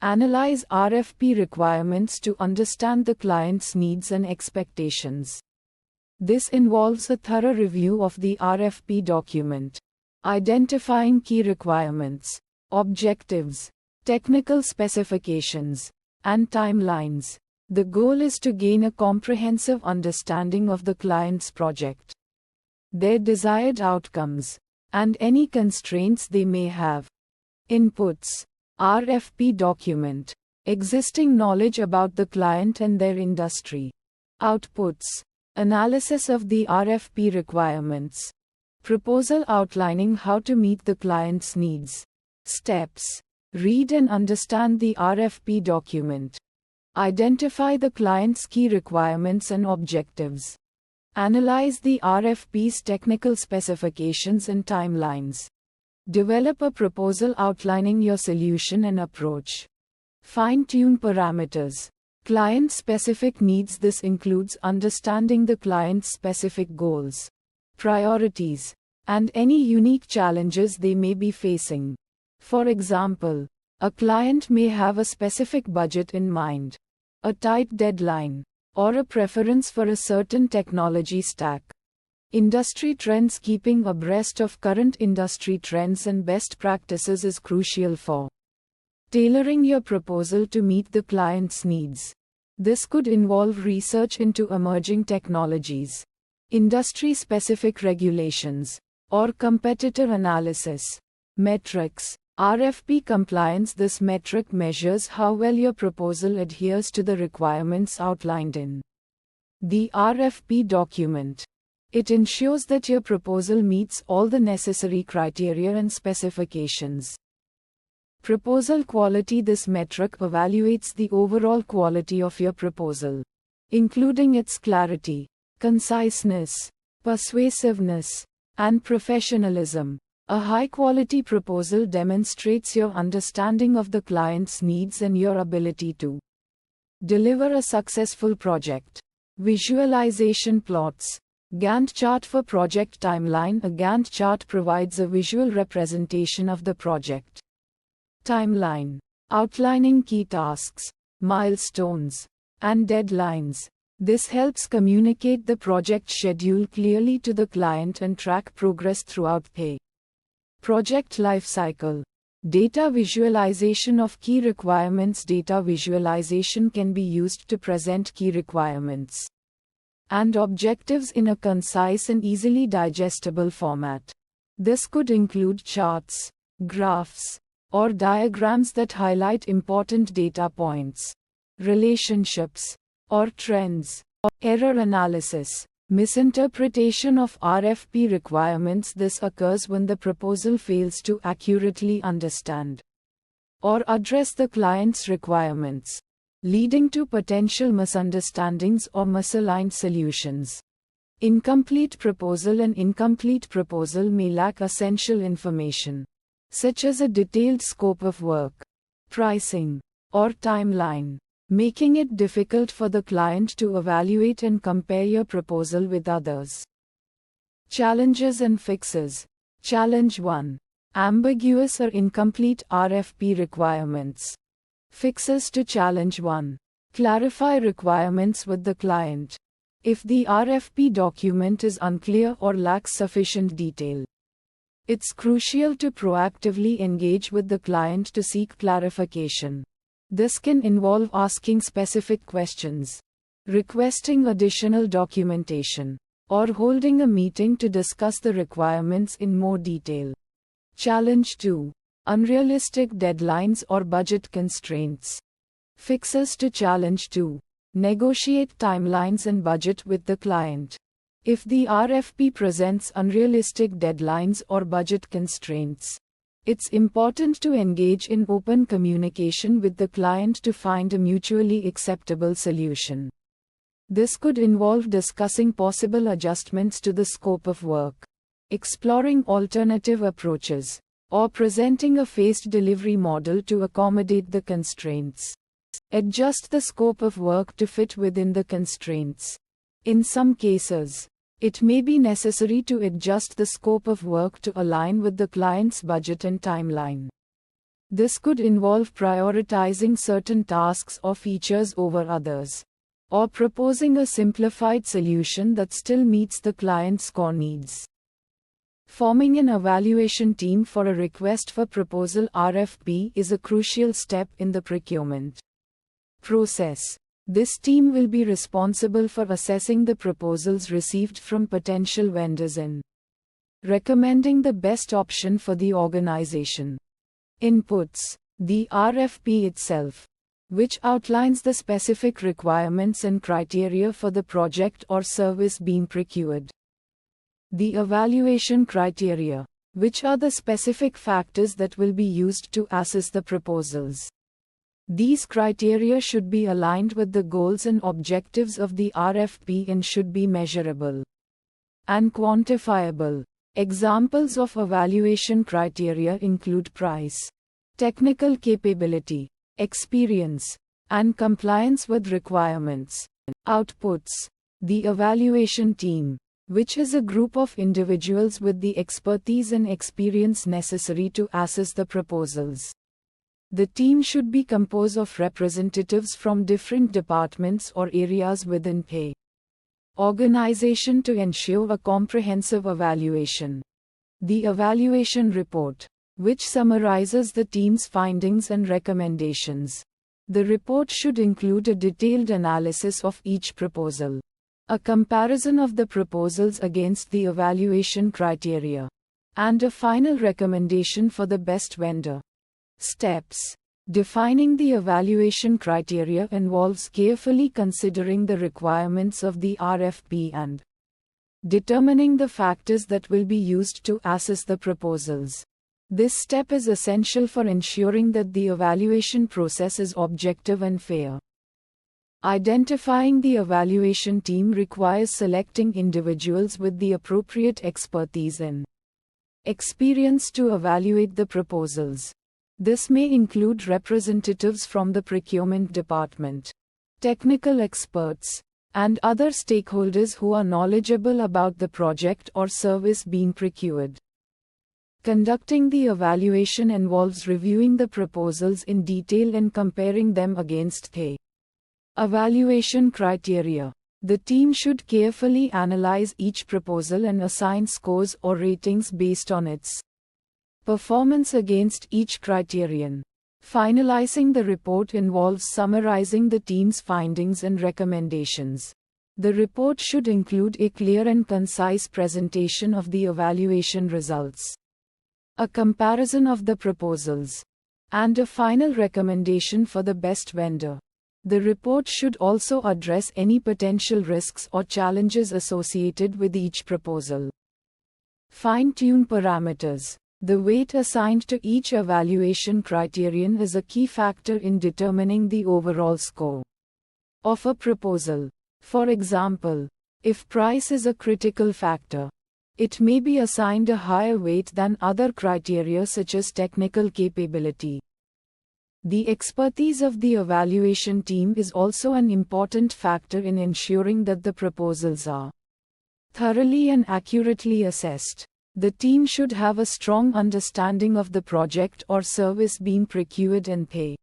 Analyze RFP requirements to understand the client's needs and expectations. This involves a thorough review of the RFP document, identifying key requirements, objectives, technical specifications, and timelines. The goal is to gain a comprehensive understanding of the client's project, their desired outcomes, and any constraints they may have. Inputs: RFP document, existing knowledge about the client and their industry. Outputs: analysis of the RFP requirements, proposal outlining how to meet the client's needs. Steps: read and understand the RFP document. Identify the client's key requirements and objectives. Analyze the RFP's technical specifications and timelines. Develop a proposal outlining your solution and approach. Fine-tune parameters. Client-specific needs. This includes understanding the client's specific goals, priorities, and any unique challenges they may be facing. For example, a client may have a specific budget in mind, a tight deadline, or a preference for a certain technology stack. Industry trends. Keeping abreast of current industry trends and best practices is crucial for tailoring your proposal to meet the client's needs. This could involve research into emerging technologies, industry-specific regulations, or competitor analysis. Metrics: RFP compliance. This metric measures how well your proposal adheres to the requirements outlined in the RFP document. It ensures that your proposal meets all the necessary criteria and specifications. Proposal quality. This metric evaluates the overall quality of your proposal, including its clarity, conciseness, persuasiveness, and professionalism. A high-quality proposal demonstrates your understanding of the client's needs and your ability to deliver a successful project. Visualization plots. Gantt chart for project timeline. A Gantt chart provides a visual representation of the project timeline, outlining key tasks, milestones, and deadlines. This helps communicate the project schedule clearly to the client and track progress throughout the project lifecycle. Data visualization of key requirements. Data visualization can be used to present key requirements and objectives in a concise and easily digestible format. This could include charts, graphs, or diagrams that highlight important data points, relationships, or trends. Error analysis. Misinterpretation of RFP requirements. This occurs when the proposal fails to accurately understand or address the client's requirements, leading to potential misunderstandings or misaligned solutions. Incomplete proposal. An incomplete proposal may lack essential information, such as a detailed scope of work, pricing, or timeline, making it difficult for the client to evaluate and compare your proposal with others. Challenges and fixes. Challenge 1. Ambiguous or incomplete RFP requirements. Fixes to Challenge 1. Clarify requirements with the client. If the RFP document is unclear or lacks sufficient detail, it's crucial to proactively engage with the client to seek clarification. This can involve asking specific questions, requesting additional documentation, or holding a meeting to discuss the requirements in more detail. Challenge 2. Unrealistic deadlines or budget constraints. Fixes to Challenge 2. Negotiate timelines and budget with the client. If the RFP presents unrealistic deadlines or budget constraints, it's important to engage in open communication with the client to find a mutually acceptable solution. This could involve discussing possible adjustments to the scope of work, exploring alternative approaches, or presenting a phased delivery model to accommodate the constraints. Adjust the scope of work to fit within the constraints. In some cases, it may be necessary to adjust the scope of work to align with the client's budget and timeline. This could involve prioritizing certain tasks or features over others, or proposing a simplified solution that still meets the client's core needs. Forming an evaluation team for a request for proposal (RFP) is a crucial step in the procurement process. This team will be responsible for assessing the proposals received from potential vendors and recommending the best option for the organization. Inputs: the RFP itself, which outlines the specific requirements and criteria for the project or service being procured. The evaluation criteria, which are the specific factors that will be used to assess the proposals. These criteria should be aligned with the goals and objectives of the RFP and should be measurable and quantifiable. Examples of evaluation criteria include price, technical capability, experience, and compliance with requirements. Outputs: the evaluation team, which is a group of individuals with the expertise and experience necessary to assess the proposals. The team should be composed of representatives from different departments or areas within the organization to ensure a comprehensive evaluation. The evaluation report, which summarizes the team's findings and recommendations. The report should include a detailed analysis of each proposal, a comparison of the proposals against the evaluation criteria, and a final recommendation for the best vendor. Steps: defining the evaluation criteria involves carefully considering the requirements of the RFP and determining the factors that will be used to assess the proposals. This step is essential for ensuring that the evaluation process is objective and fair. Identifying the evaluation team requires selecting individuals with the appropriate expertise and experience to evaluate the proposals. This may include representatives from the procurement department, technical experts, and other stakeholders who are knowledgeable about the project or service being procured. Conducting the evaluation involves reviewing the proposals in detail and comparing them against the evaluation criteria. The team should carefully analyze each proposal and assign scores or ratings based on its performance against each criterion. Finalizing the report involves summarizing the team's findings and recommendations. The report should include a clear and concise presentation of the evaluation results, a comparison of the proposals, and a final recommendation for the best vendor. The report should also address any potential risks or challenges associated with each proposal. Fine-tune parameters. The weight assigned to each evaluation criterion is a key factor in determining the overall score of a proposal. For example, if price is a critical factor, it may be assigned a higher weight than other criteria such as technical capability. The expertise of the evaluation team is also an important factor in ensuring that the proposals are thoroughly and accurately assessed. The team should have a strong understanding of the project or service being procured and the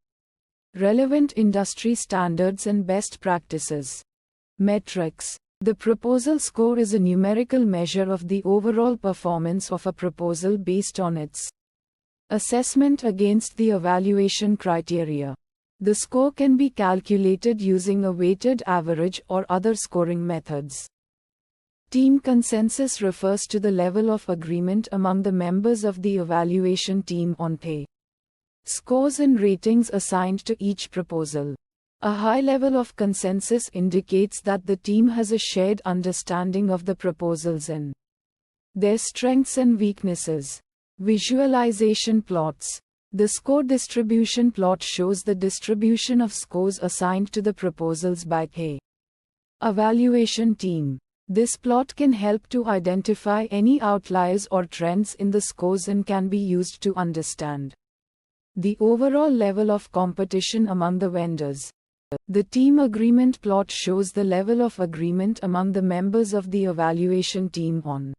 relevant industry standards and best practices. Metrics. The proposal score is a numerical measure of the overall performance of a proposal based on its assessment against the evaluation criteria. The score can be calculated using a weighted average or other scoring methods. Team consensus refers to the level of agreement among the members of the evaluation team on the scores and ratings assigned to each proposal. A high level of consensus indicates that the team has a shared understanding of the proposals and their strengths and weaknesses. Visualization plots. The score distribution plot shows the distribution of scores assigned to the proposals by the evaluation team. This plot can help to identify any outliers or trends in the scores and can be used to understand the overall level of competition among the vendors. The team agreement plot shows the level of agreement among the members of the evaluation team on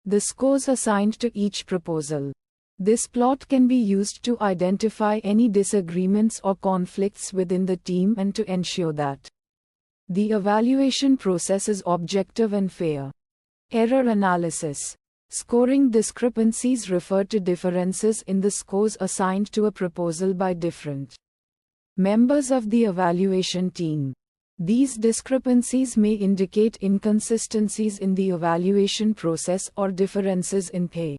the scores assigned to each proposal. This plot can be used to identify any disagreements or conflicts within the team and to ensure that the evaluation process is objective and fair. Error analysis. Scoring discrepancies refer to differences in the scores assigned to a proposal by different members of the evaluation team. These discrepancies may indicate inconsistencies in the evaluation process or differences in pay.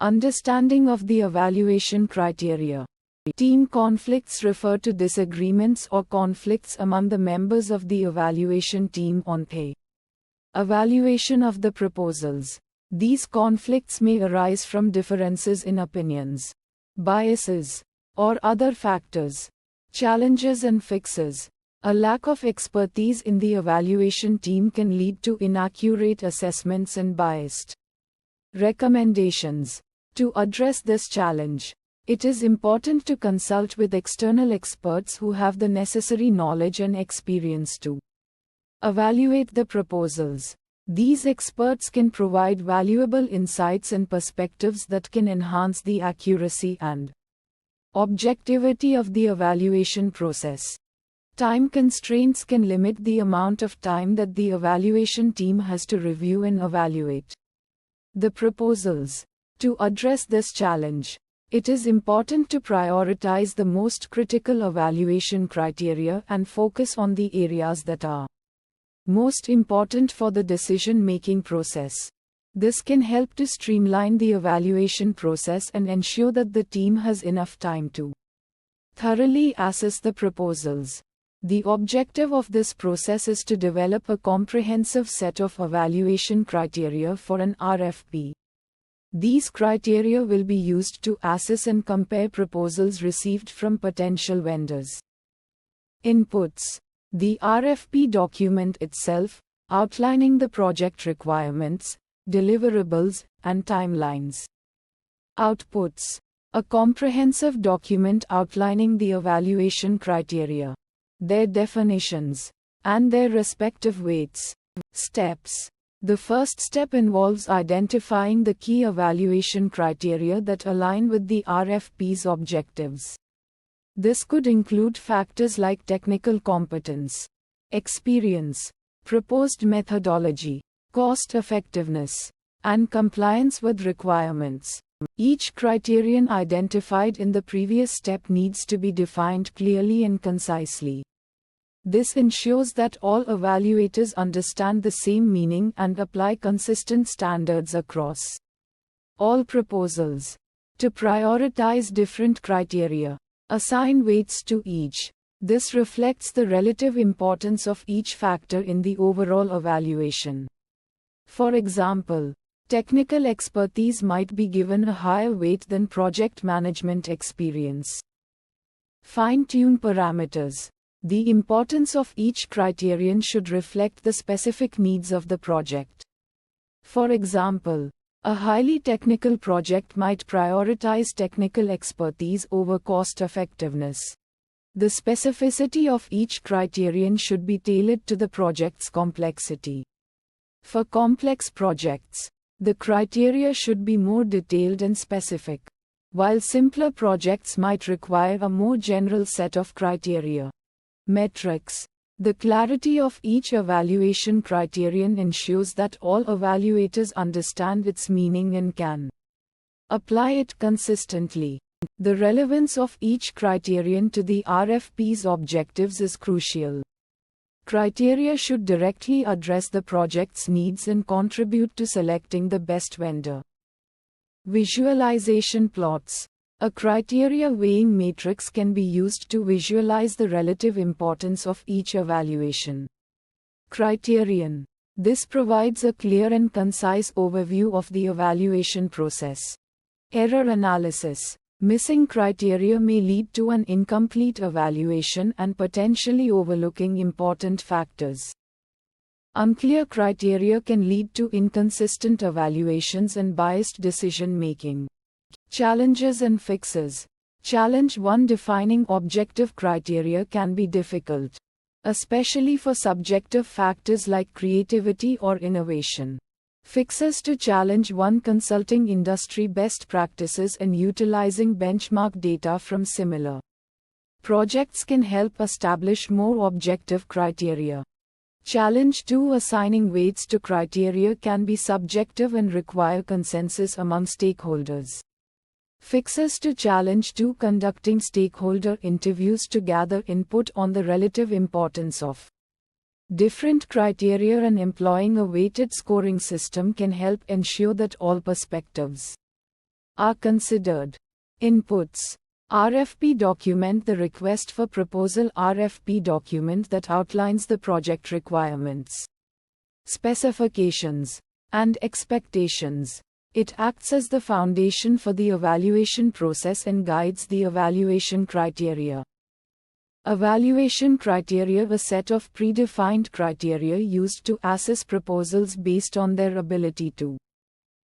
Understanding of the evaluation criteria. Team conflicts refer to disagreements or conflicts among the members of the evaluation team on pay. Evaluation of the proposals. These conflicts may arise from differences in opinions, biases, or other factors. Challenges and fixes. A lack of expertise in the evaluation team can lead to inaccurate assessments and biased recommendations. To address this challenge, it is important to consult with external experts who have the necessary knowledge and experience to evaluate the proposals. These experts can provide valuable insights and perspectives that can enhance the accuracy and objectivity of the evaluation process. Time constraints can limit the amount of time that the evaluation team has to review and evaluate the proposals. To address this challenge, it is important to prioritize the most critical evaluation criteria and focus on the areas that are most important for the decision-making process. This can help to streamline the evaluation process and ensure that the team has enough time to thoroughly assess the proposals. The objective of this process is to develop a comprehensive set of evaluation criteria for an RFP. These criteria will be used to assess and compare proposals received from potential vendors. Inputs. The RFP document itself, outlining the project requirements, deliverables, and timelines. Outputs. A comprehensive document outlining the evaluation criteria, their definitions, and their respective weights. Steps. The first step involves identifying the key evaluation criteria that align with the RFP's objectives. This could include factors like technical competence, experience, proposed methodology, cost effectiveness, and compliance with requirements. Each criterion identified in the previous step needs to be defined clearly and concisely. This ensures that all evaluators understand the same meaning and apply consistent standards across all proposals. To prioritize different criteria, assign weights to each. This reflects the relative importance of each factor in the overall evaluation. For example, technical expertise might be given a higher weight than project management experience. Fine-tune parameters. The importance of each criterion should reflect the specific needs of the project. For example, a highly technical project might prioritize technical expertise over cost effectiveness. The specificity of each criterion should be tailored to the project's complexity. For complex projects, the criteria should be more detailed and specific, while simpler projects might require a more general set of criteria. Metrics. The clarity of each evaluation criterion ensures that all evaluators understand its meaning and can apply it consistently. The relevance of each criterion to the RFP's objectives is crucial. Criteria should directly address the project's needs and contribute to selecting the best vendor. Visualization plots. A criteria weighing matrix can be used to visualize the relative importance of each evaluation criterion. This provides a clear and concise overview of the evaluation process. Error analysis. Missing criteria may lead to an incomplete evaluation and potentially overlooking important factors. Unclear criteria can lead to inconsistent evaluations and biased decision-making. Challenges and fixes. Challenge 1. Defining objective criteria can be difficult, especially for subjective factors like creativity or innovation. Fixes to challenge one consulting industry best practices and utilizing benchmark data from similar projects can help establish more objective criteria. Challenge 2. Assigning weights to criteria can be subjective and require consensus among stakeholders. Fixes to challenge 2. Conducting stakeholder interviews to gather input on the relative importance of different criteria and employing a weighted scoring system can help ensure that all perspectives are considered. Inputs. RFP document. The request for proposal RFP document that outlines the project requirements, specifications, and expectations. It acts as the foundation for the evaluation process and guides the evaluation criteria. Evaluation criteria. A set of predefined criteria used to assess proposals based on their ability to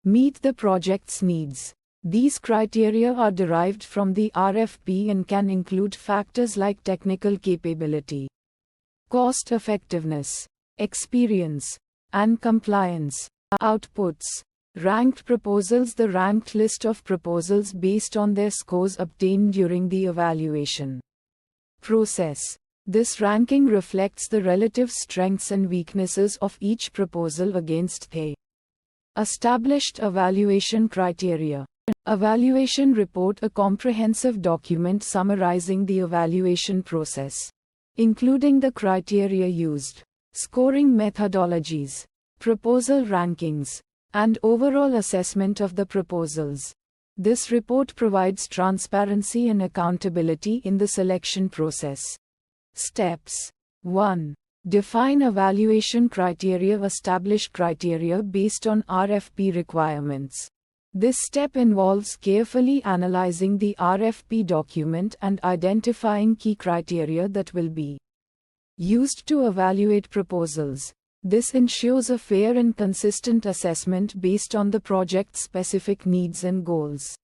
meet the project's needs. These criteria are derived from the RFP and can include factors like technical capability, cost effectiveness, experience, and compliance. Outputs. Ranked proposals. The ranked list of proposals based on their scores obtained during the evaluation process. This ranking reflects the relative strengths and weaknesses of each proposal against the established evaluation criteria. Evaluation report. A comprehensive document summarizing the evaluation process, including the criteria used, scoring methodologies, proposal rankings, and overall assessment of the proposals. This report provides transparency and accountability in the selection process. Steps. 1. Define evaluation criteria. Establish criteria based on RFP requirements. This step involves carefully analyzing the RFP document and identifying key criteria that will be used to evaluate proposals. This ensures a fair and consistent assessment based on the project's specific needs and goals.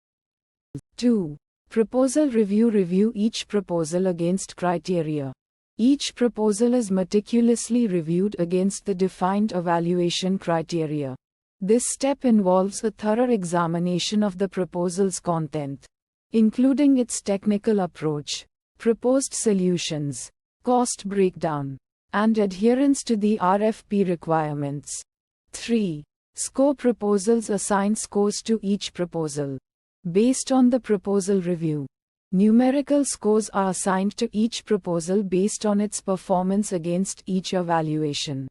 2. Proposal review. Review each proposal against criteria. Each proposal is meticulously reviewed against the defined evaluation criteria. This step involves a thorough examination of the proposal's content, including its technical approach, proposed solutions, cost breakdown, and adherence to the RFP requirements. 3. Score proposals. Assign scores to each proposal. Based on the proposal review, numerical scores are assigned to each proposal based on its performance against each evaluation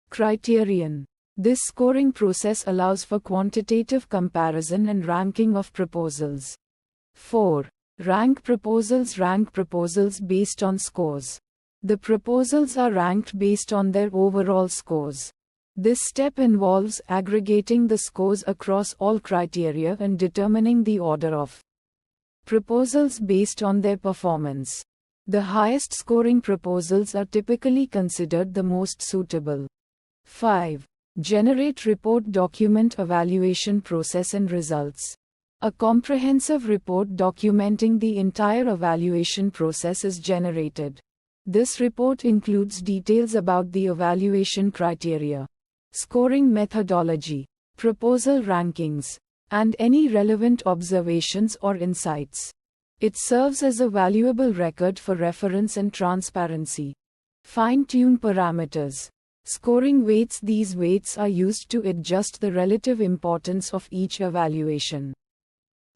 criterion. This scoring process allows for quantitative comparison and ranking of proposals. 4. Rank proposals. Rank proposals based on scores. The proposals are ranked based on their overall scores. This step involves aggregating the scores across all criteria and determining the order of proposals based on their performance. The highest scoring proposals are typically considered the most suitable. 5. Generate report. Document evaluation process and results. A comprehensive report documenting the entire evaluation process is generated. This report includes details about the evaluation criteria, scoring methodology, proposal rankings, and any relevant observations or insights. It serves as a valuable record for reference and transparency. Fine-tune parameters. Scoring weights. These weights are used to adjust the relative importance of each evaluation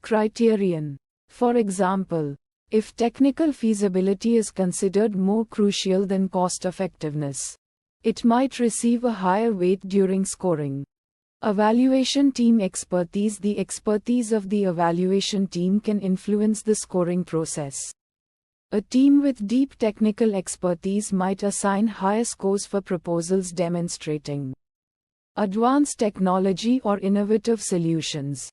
criterion. For example, if technical feasibility is considered more crucial than cost effectiveness, it might receive a higher weight during scoring. Evaluation team expertise. The expertise of the evaluation team can influence the scoring process. A team with deep technical expertise might assign higher scores for proposals demonstrating advanced technology or innovative solutions.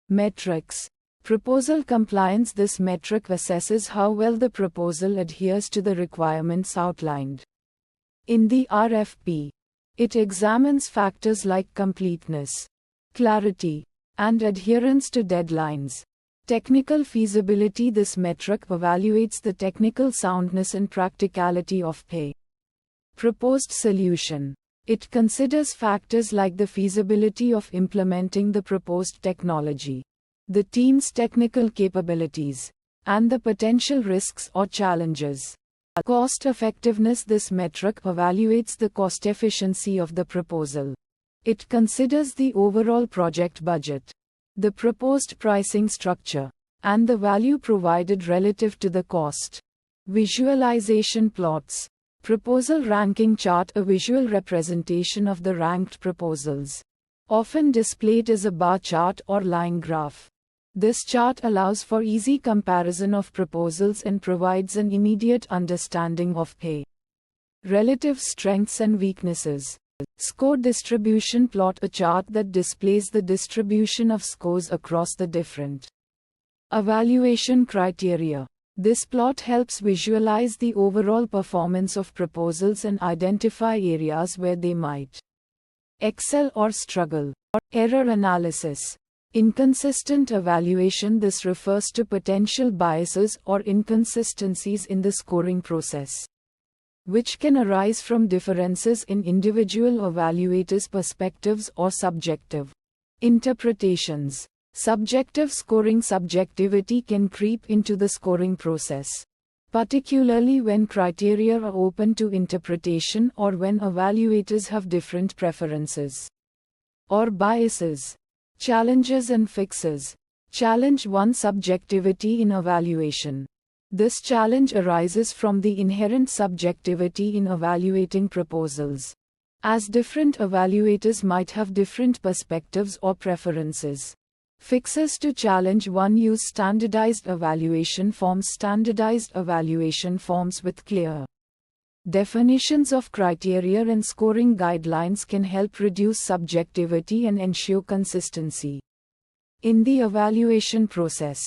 Metrics. Proposal compliance. This metric assesses how well the proposal adheres to the requirements outlined in the RFP. It examines factors like completeness, clarity, and adherence to deadlines. Technical feasibility. This metric evaluates the technical soundness and practicality of the proposed solution. It considers factors like the feasibility of implementing the proposed technology, the team's technical capabilities, and the potential risks or challenges. Cost effectiveness. This metric evaluates the cost efficiency of the proposal. It considers the overall project budget, the proposed pricing structure, and the value provided relative to the cost. Visualization plots. Proposal ranking chart. A visual representation of the ranked proposals, often displayed as a bar chart or line graph. This chart allows for easy comparison of proposals and provides an immediate understanding of relative strengths and weaknesses. Score distribution plot. A chart that displays the distribution of scores across the different evaluation criteria. This plot helps visualize the overall performance of proposals and identify areas where they might excel or struggle. Error analysis. Inconsistent evaluation. This refers to potential biases or inconsistencies in the scoring process, which can arise from differences in individual evaluators' perspectives or subjective interpretations. Subjective scoring. Subjectivity can creep into the scoring process, particularly when criteria are open to interpretation or when evaluators have different preferences or biases. Challenges and fixes. Challenge 1. Subjectivity in evaluation. This challenge arises from the inherent subjectivity in evaluating proposals, as different evaluators might have different perspectives or preferences. Fixes to challenge 1. Use standardized evaluation forms. Standardized evaluation forms with clear definitions of criteria and scoring guidelines can help reduce subjectivity and ensure consistency in the evaluation process.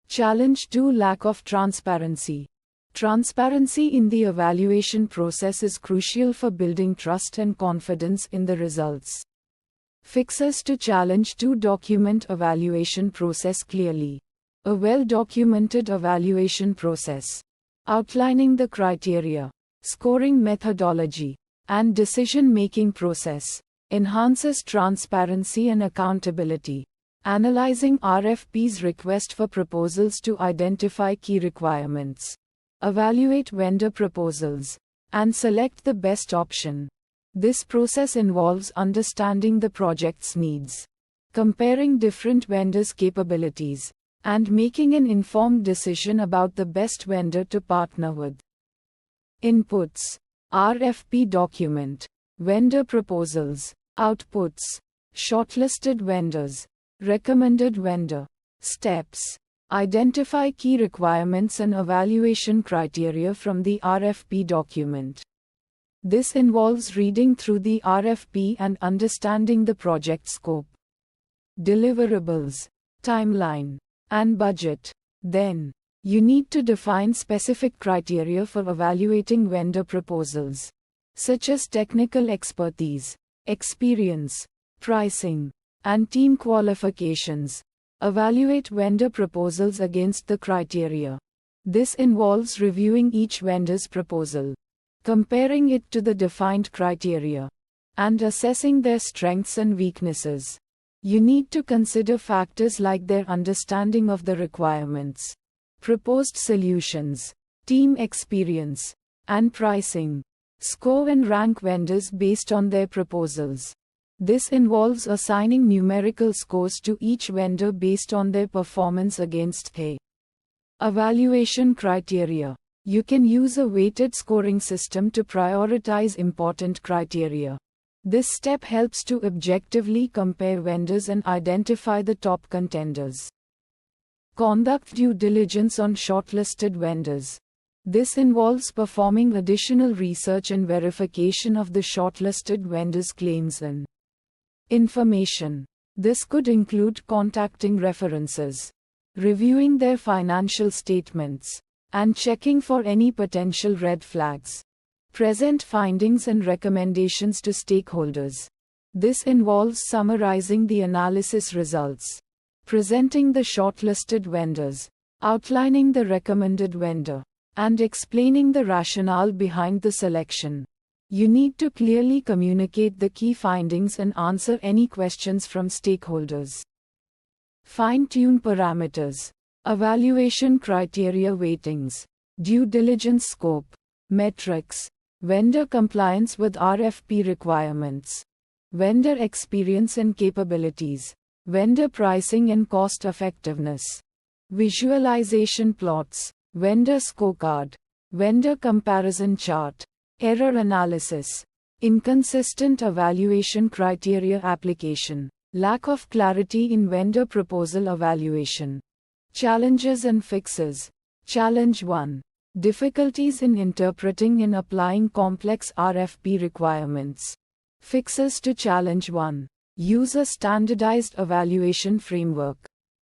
Challenge 2. Lack of transparency. Transparency in the evaluation process is crucial for building trust and confidence in the results. Fixes to challenge 2. Document evaluation process clearly. A well-documented evaluation process, outlining the criteria, scoring methodology, and decision-making process, enhances transparency and accountability. Analyzing RFP's request for proposals to identify key requirements, evaluate vendor proposals, and select the best option. This process involves understanding the project's needs, comparing different vendors' capabilities, and making an informed decision about the best vendor to partner with. Inputs. RFP document. Vendor proposals. Outputs. Shortlisted vendors. Recommended vendor. Steps. Identify key requirements and evaluation criteria from the RFP document. This involves reading through the RFP and understanding the project scope, deliverables, timeline, and budget. Then, you need to define specific criteria for evaluating vendor proposals, such as technical expertise, experience, pricing, and team qualifications. Evaluate vendor proposals against the criteria. This involves reviewing each vendor's proposal, comparing it to the defined criteria, and assessing their strengths and weaknesses. You need to consider factors like their understanding of the requirements, proposed solutions, team experience, and pricing. Score and rank vendors based on their proposals. This involves assigning numerical scores to each vendor based on their performance against the evaluation criteria. You can use a weighted scoring system to prioritize important criteria. This step helps to objectively compare vendors and identify the top contenders. Conduct due diligence on shortlisted vendors. This involves performing additional research and verification of the shortlisted vendors' claims and information. This could include contacting references, reviewing their financial statements, and checking for any potential red flags. Present findings and recommendations to stakeholders. This involves summarizing the analysis results, presenting the shortlisted vendors, outlining the recommended vendor, and explaining the rationale behind the selection. You need to clearly communicate the key findings and answer any questions from stakeholders. Fine-tune parameters. Evaluation criteria weightings. Due diligence scope. Metrics. Vendor compliance with RFP requirements. Vendor experience and capabilities. Vendor pricing and cost effectiveness. Visualization plots. Vendor scorecard. Vendor comparison chart. Error analysis. Inconsistent evaluation criteria application. Lack of clarity in vendor proposal evaluation. Challenges and fixes. Challenge 1. Difficulties in interpreting and applying complex RFP requirements. Fixes to challenge 1. Use a standardized evaluation framework.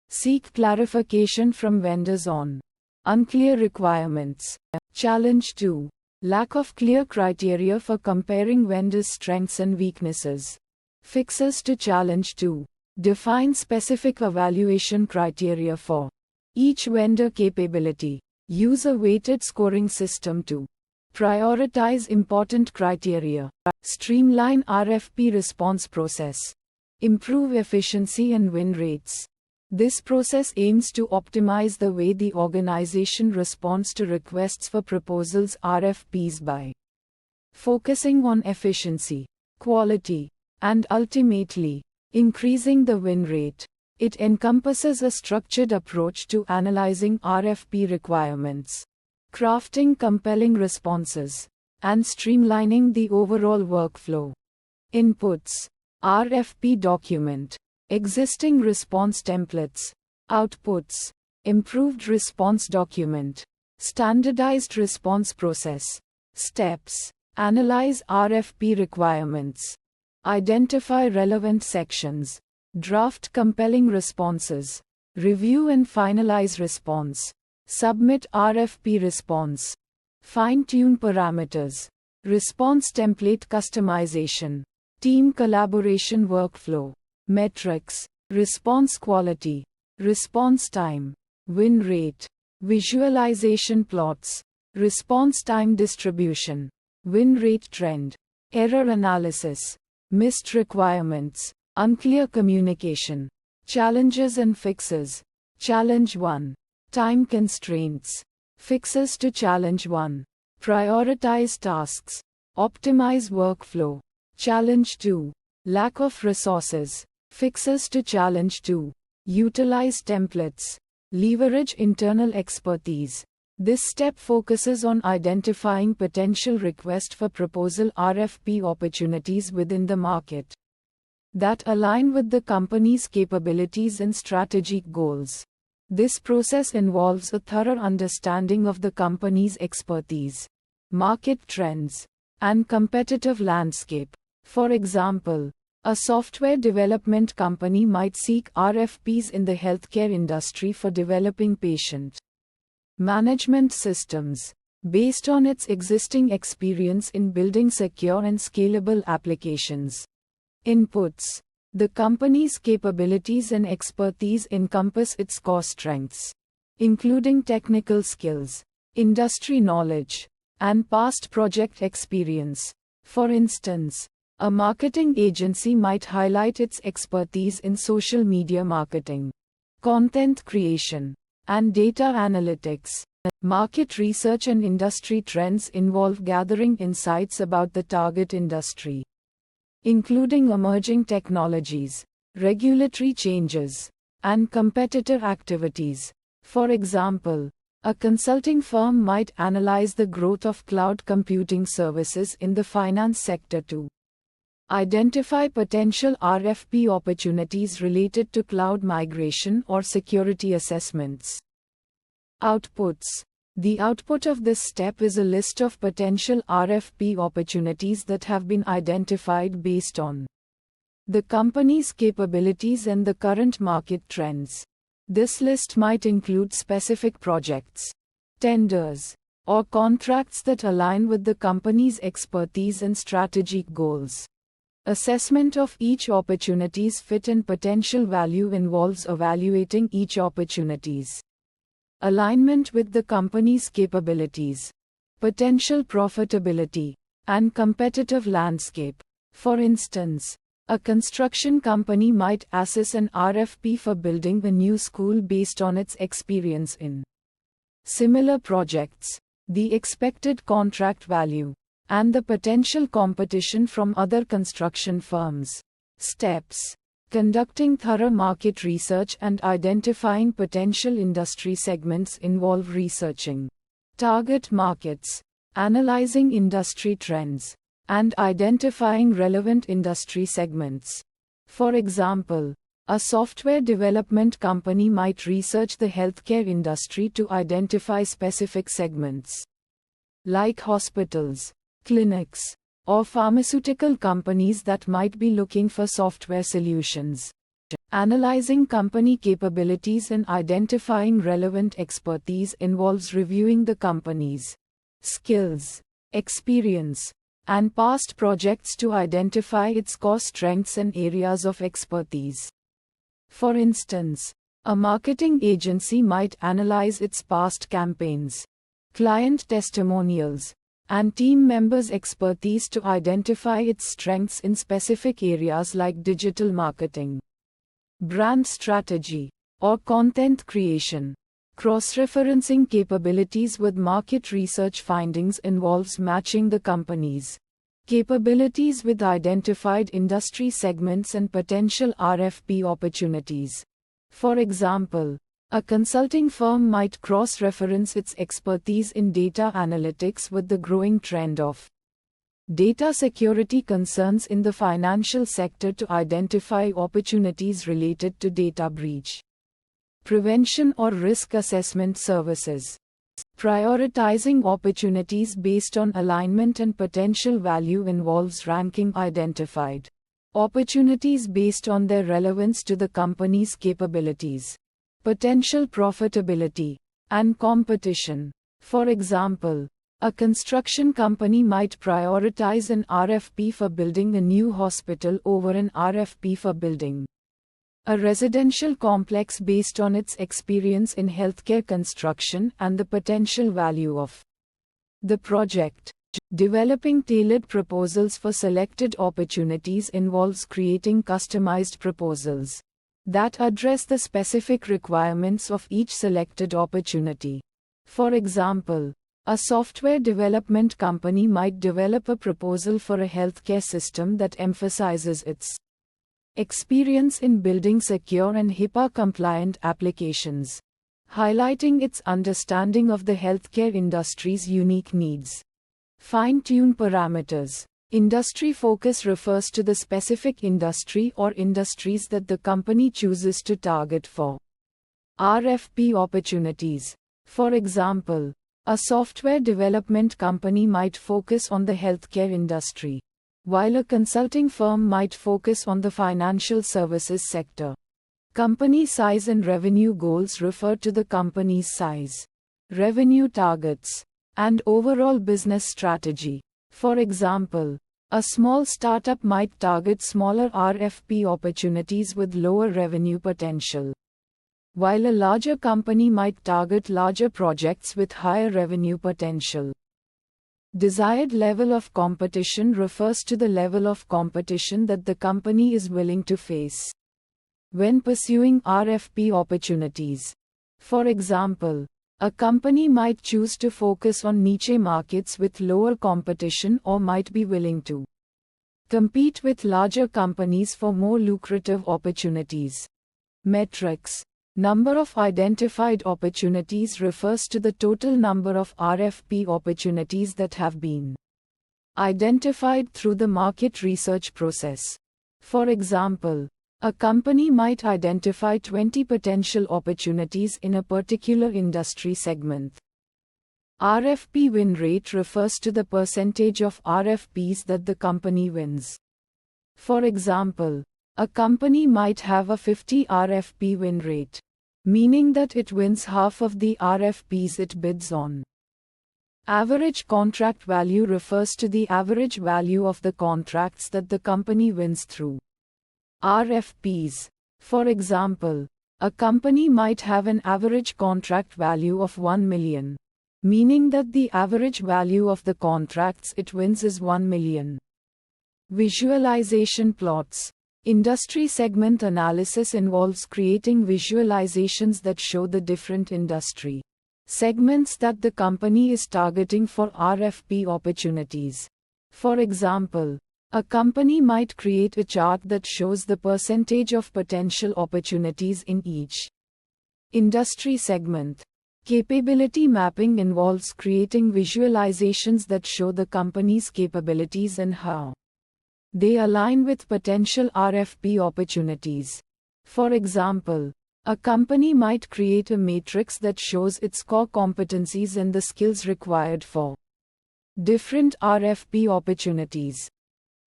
Seek clarification from vendors on unclear requirements. Challenge 2. Lack of clear criteria for comparing vendors' strengths and weaknesses. Fixes to challenge 2. Define specific evaluation criteria for each vendor capability. Use a weighted scoring system to prioritize important criteria. Streamline RFP response process. Improve efficiency and win rates. This process aims to optimize the way the organization responds to requests for proposals (RFPs) by focusing on efficiency, quality, and ultimately, increasing the win rate. It encompasses a structured approach to analyzing RFP requirements, crafting compelling responses, and streamlining the overall workflow. Inputs. RFP document. Existing response templates. Outputs. Improved response document. Standardized response process. Steps. Analyze RFP requirements. Identify relevant sections. Draft compelling responses. Review and finalize response. Submit RFP response. Fine-tune parameters. Response template customization. Team collaboration workflow. Metrics. Response quality. Response time. Win rate. Visualization plots. Response time distribution. Win rate trend. Error analysis. Missed requirements. Unclear communication. Challenges and fixes. Challenge 1. Time constraints. Fixes to challenge 1. Prioritize tasks. Optimize workflow. Challenge 2. Lack of resources. Fixes to challenge 2. Utilize templates. Leverage internal expertise. This step focuses on identifying potential request for proposal RFP opportunities within the market that align with the company's capabilities and strategic goals. This process involves a thorough understanding of the company's expertise, market trends, and competitive landscape. For example, a software development company might seek RFPs in the healthcare industry for developing patient management systems, based on its existing experience in building secure and scalable applications. Inputs. The company's capabilities and expertise encompass its core strengths, including technical skills, industry knowledge, and past project experience. For instance, a marketing agency might highlight its expertise in social media marketing, content creation, and data analytics. Market research and industry trends involve gathering insights about the target industry, including emerging technologies, regulatory changes, and competitor activities. For example, a consulting firm might analyze the growth of cloud computing services in the finance sector to identify potential RFP opportunities related to cloud migration or security assessments. Outputs. The output of this step is a list of potential RFP opportunities that have been identified based on the company's capabilities and the current market trends. This list might include specific projects, tenders, or contracts that align with the company's expertise and strategic goals. Assessment of each opportunity's fit and potential value involves evaluating each opportunity's alignment with the company's capabilities, potential profitability, and competitive landscape. For instance, a construction company might assess an RFP for building a new school based on its experience in similar projects, the expected contract value, and the potential competition from other construction firms. Steps: conducting thorough market research and identifying potential industry segments involve researching target markets, analyzing industry trends, and identifying relevant industry segments. For example, a software development company might research the healthcare industry to identify specific segments, like hospitals, clinics, or pharmaceutical companies that might be looking for software solutions. Analyzing company capabilities and identifying relevant expertise involves reviewing the company's skills, experience, and past projects to identify its core strengths and areas of expertise. For instance, a marketing agency might analyze its past campaigns, client testimonials, and team members' expertise to identify its strengths in specific areas like digital marketing, brand strategy, or content creation. Cross-referencing capabilities with market research findings involves matching the company's capabilities with identified industry segments and potential RFP opportunities. For example, a consulting firm might cross-reference its expertise in data analytics with the growing trend of data security concerns in the financial sector to identify opportunities related to data breach prevention or risk assessment services. Prioritizing opportunities based on alignment and potential value involves ranking identified opportunities based on their relevance to the company's capabilities, potential profitability, and competition. For example, a construction company might prioritize an RFP for building a new hospital over an RFP for building a residential complex based on its experience in healthcare construction and the potential value of the project. Developing tailored proposals for selected opportunities involves creating customized proposals that address the specific requirements of each selected opportunity. For example, a software development company might develop a proposal for a healthcare system that emphasizes its experience in building secure and HIPAA-compliant applications, highlighting its understanding of the healthcare industry's unique needs. Fine-tune parameters. Industry focus refers to the specific industry or industries that the company chooses to target for RFP opportunities. For example, a software development company might focus on the healthcare industry, while a consulting firm might focus on the financial services sector. Company size and revenue goals refer to the company's size, revenue targets, and overall business strategy. For example, a small startup might target smaller RFP opportunities with lower revenue potential, while a larger company might target larger projects with higher revenue potential. Desired level of competition refers to the level of competition that the company is willing to face when pursuing RFP opportunities. For example, a company might choose to focus on niche markets with lower competition or might be willing to compete with larger companies for more lucrative opportunities. Metrics. Number of identified opportunities refers to the total number of RFP opportunities that have been identified through the market research process. For example, a company might identify 20 potential opportunities in a particular industry segment. RFP win rate refers to the percentage of RFPs that the company wins. For example, a company might have a 50 RFP win rate, meaning that it wins half of the RFPs it bids on. Average contract value refers to the average value of the contracts that the company wins through RFPs. For example, a company might have an average contract value of $1 million, meaning that the average value of the contracts it wins is 1 million. Visualization plots. Industry segment analysis involves creating visualizations that show the different industry segments that the company is targeting for RFP opportunities. For example, a company might create a chart that shows the percentage of potential opportunities in each industry segment. Capability mapping involves creating visualizations that show the company's capabilities and how they align with potential RFP opportunities. For example, a company might create a matrix that shows its core competencies and the skills required for different RFP opportunities.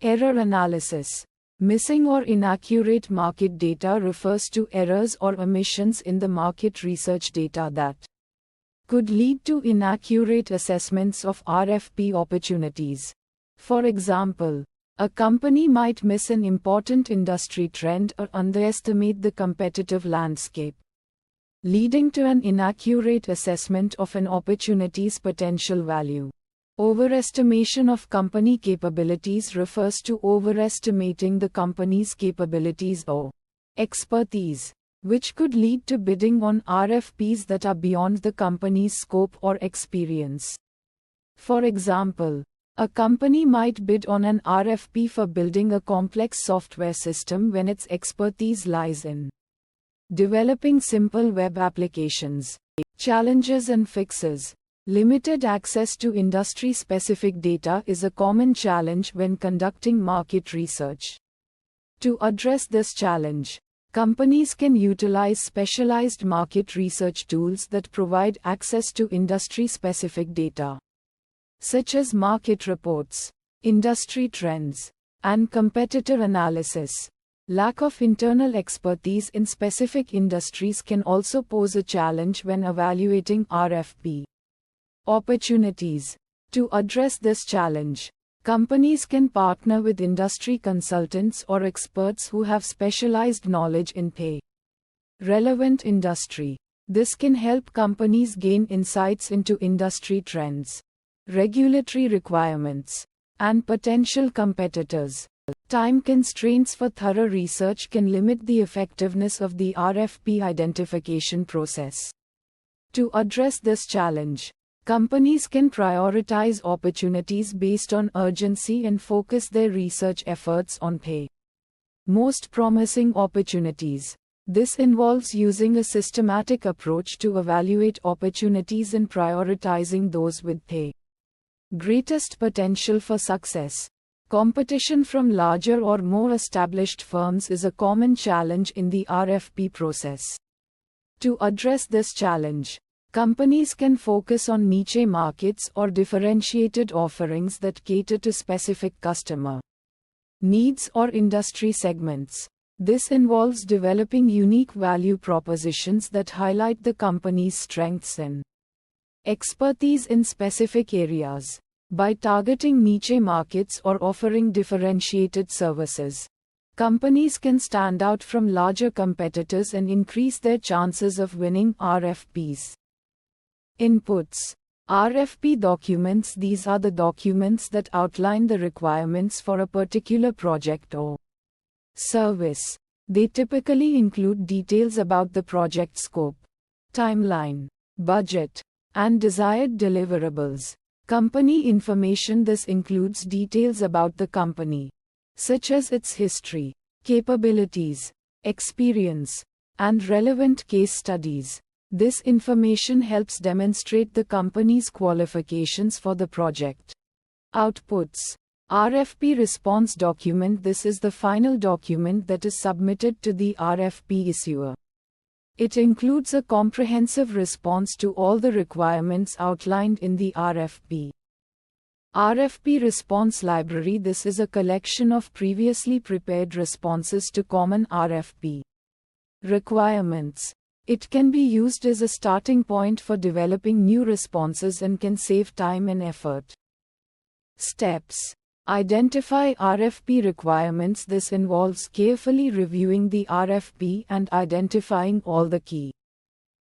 Error analysis. Missing or inaccurate market data refers to errors or omissions in the market research data that could lead to inaccurate assessments of RFP opportunities. For example, a company might miss an important industry trend or underestimate the competitive landscape, leading to an inaccurate assessment of an opportunity's potential value. Overestimation of company capabilities refers to overestimating the company's capabilities or expertise, which could lead to bidding on RFPs that are beyond the company's scope or experience. For example, a company might bid on an RFP for building a complex software system when its expertise lies in developing simple web applications. Challenges and fixes. Limited access to industry-specific data is a common challenge when conducting market research. To address this challenge, companies can utilize specialized market research tools that provide access to industry-specific data, such as market reports, industry trends, and competitor analysis. Lack of internal expertise in specific industries can also pose a challenge when evaluating RFP opportunities. To address this challenge, companies can partner with industry consultants or experts who have specialized knowledge in the relevant industry. This can help companies gain insights into industry trends, regulatory requirements, and potential competitors. Time constraints for thorough research can limit the effectiveness of the RFP identification process. To address this challenge, companies can prioritize opportunities based on urgency and focus their research efforts on the most promising opportunities. This involves using a systematic approach to evaluate opportunities and prioritizing those with the greatest potential for success. Competition from larger or more established firms is a common challenge in the RFP process. To address this challenge, companies can focus on niche markets or differentiated offerings that cater to specific customer needs or industry segments. This involves developing unique value propositions that highlight the company's strengths and expertise in specific areas. By targeting niche markets or offering differentiated services, companies can stand out from larger competitors and increase their chances of winning RFPs. Inputs. RFP documents. These are the documents that outline the requirements for a particular project or service. They typically include details about the project scope, timeline, budget, and desired deliverables. Company information. This includes details about the company, such as its history, capabilities, experience, and relevant case studies. This information helps demonstrate the company's qualifications for the project. Outputs. RFP response document. This is the final document that is submitted to the RFP issuer. It includes a comprehensive response to all the requirements outlined in the RFP. RFP Response Library. This is a collection of previously prepared responses to common RFP requirements. It can be used as a starting point for developing new responses and can save time and effort. Steps. Identify RFP requirements. This involves carefully reviewing the RFP and identifying all the key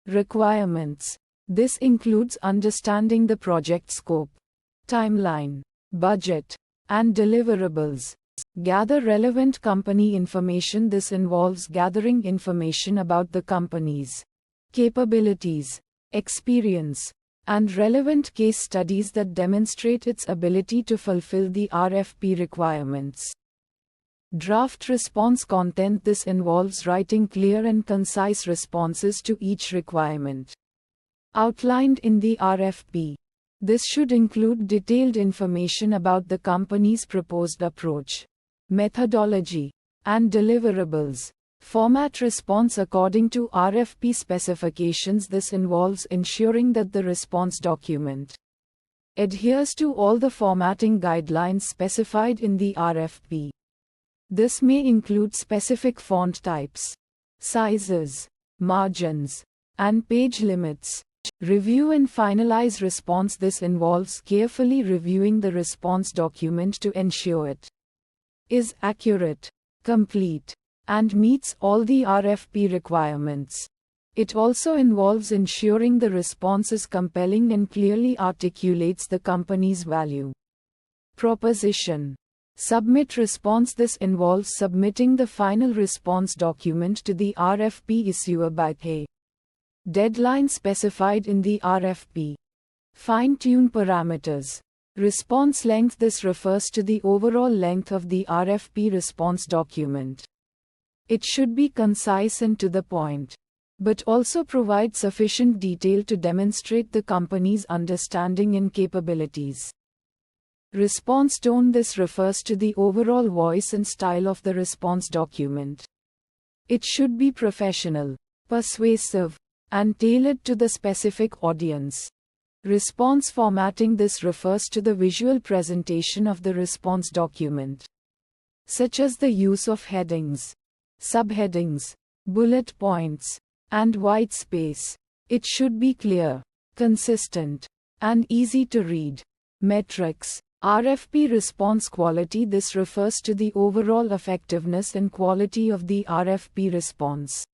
requirements. This includes understanding the project scope, timeline, budget, and deliverables. Gather relevant company information. This involves gathering information about the company's capabilities, experience, and relevant case studies that demonstrate its ability to fulfill the RFP requirements. Draft response content. This involves writing clear and concise responses to each requirement outlined in the RFP. This should include detailed information about the company's proposed approach, methodology, and deliverables. Format response according to RFP specifications. This involves ensuring that the response document adheres to all the formatting guidelines specified in the RFP. This may include specific font types, sizes, margins, and page limits. Review and finalize response. This involves carefully reviewing the response document to ensure it is accurate, complete, and meets all the RFP requirements. It also involves ensuring the response is compelling and clearly articulates the company's value proposition. Submit response. This involves submitting the final response document to the RFP issuer by the deadline specified in the RFP. Fine-tune parameters. Response length. This refers to the overall length of the RFP response document. It should be concise and to the point, but also provide sufficient detail to demonstrate the company's understanding and capabilities. Response tone. This refers to the overall voice and style of the response document. It should be professional, persuasive, and tailored to the specific audience. Response formatting. This refers to the visual presentation of the response document, such as the use of headings, subheadings, bullet points, and white space. It should be clear, consistent, and easy to read. Metrics. RFP response quality. This refers to the overall effectiveness and quality of the RFP response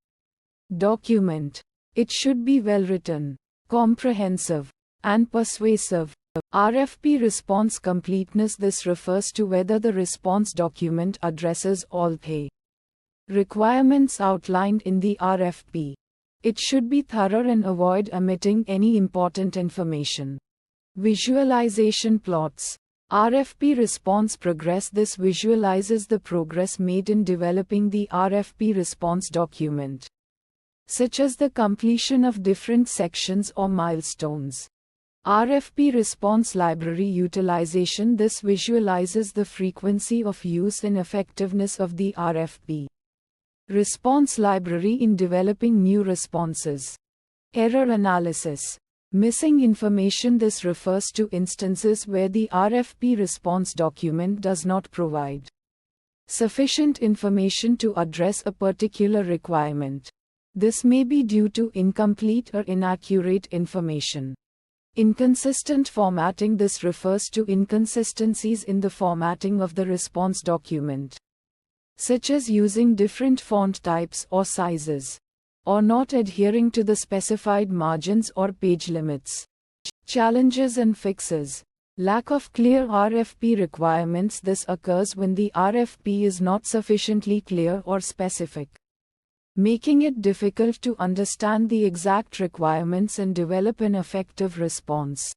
document. It should be well written, comprehensive, and persuasive. RFP response completeness. This refers to whether the response document addresses all the requirements outlined in the RFP. It should be thorough and avoid omitting any important information. Visualization plots. RFP response progress. This visualizes the progress made in developing the RFP response document, such as the completion of different sections or milestones. RFP response library utilization. This visualizes the frequency of use and effectiveness of the RFP response library in developing new responses. Error analysis. Missing information. This refers to instances where the RFP response document does not provide sufficient information to address a particular requirement. This may be due to incomplete or inaccurate information. Inconsistent formatting. This refers to inconsistencies in the formatting of the response document, such as using different font types or sizes, or not adhering to the specified margins or page limits. Challenges and fixes. Lack of clear RFP requirements. This occurs when the RFP is not sufficiently clear or specific, making it difficult to understand the exact requirements and develop an effective response.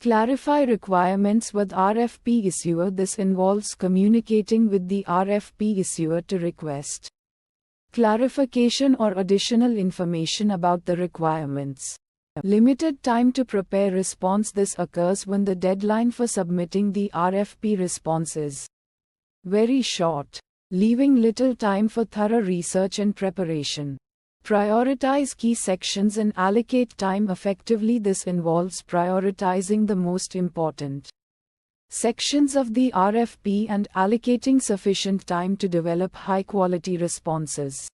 Clarify requirements with RFP issuer. This involves communicating with the RFP issuer to request clarification or additional information about the requirements. Limited time to prepare response. This occurs when the deadline for submitting the RFP response is very short, leaving little time for thorough research and preparation. Prioritize key sections and allocate time effectively. This involves prioritizing the most important sections of the RFP and allocating sufficient time to develop high-quality responses.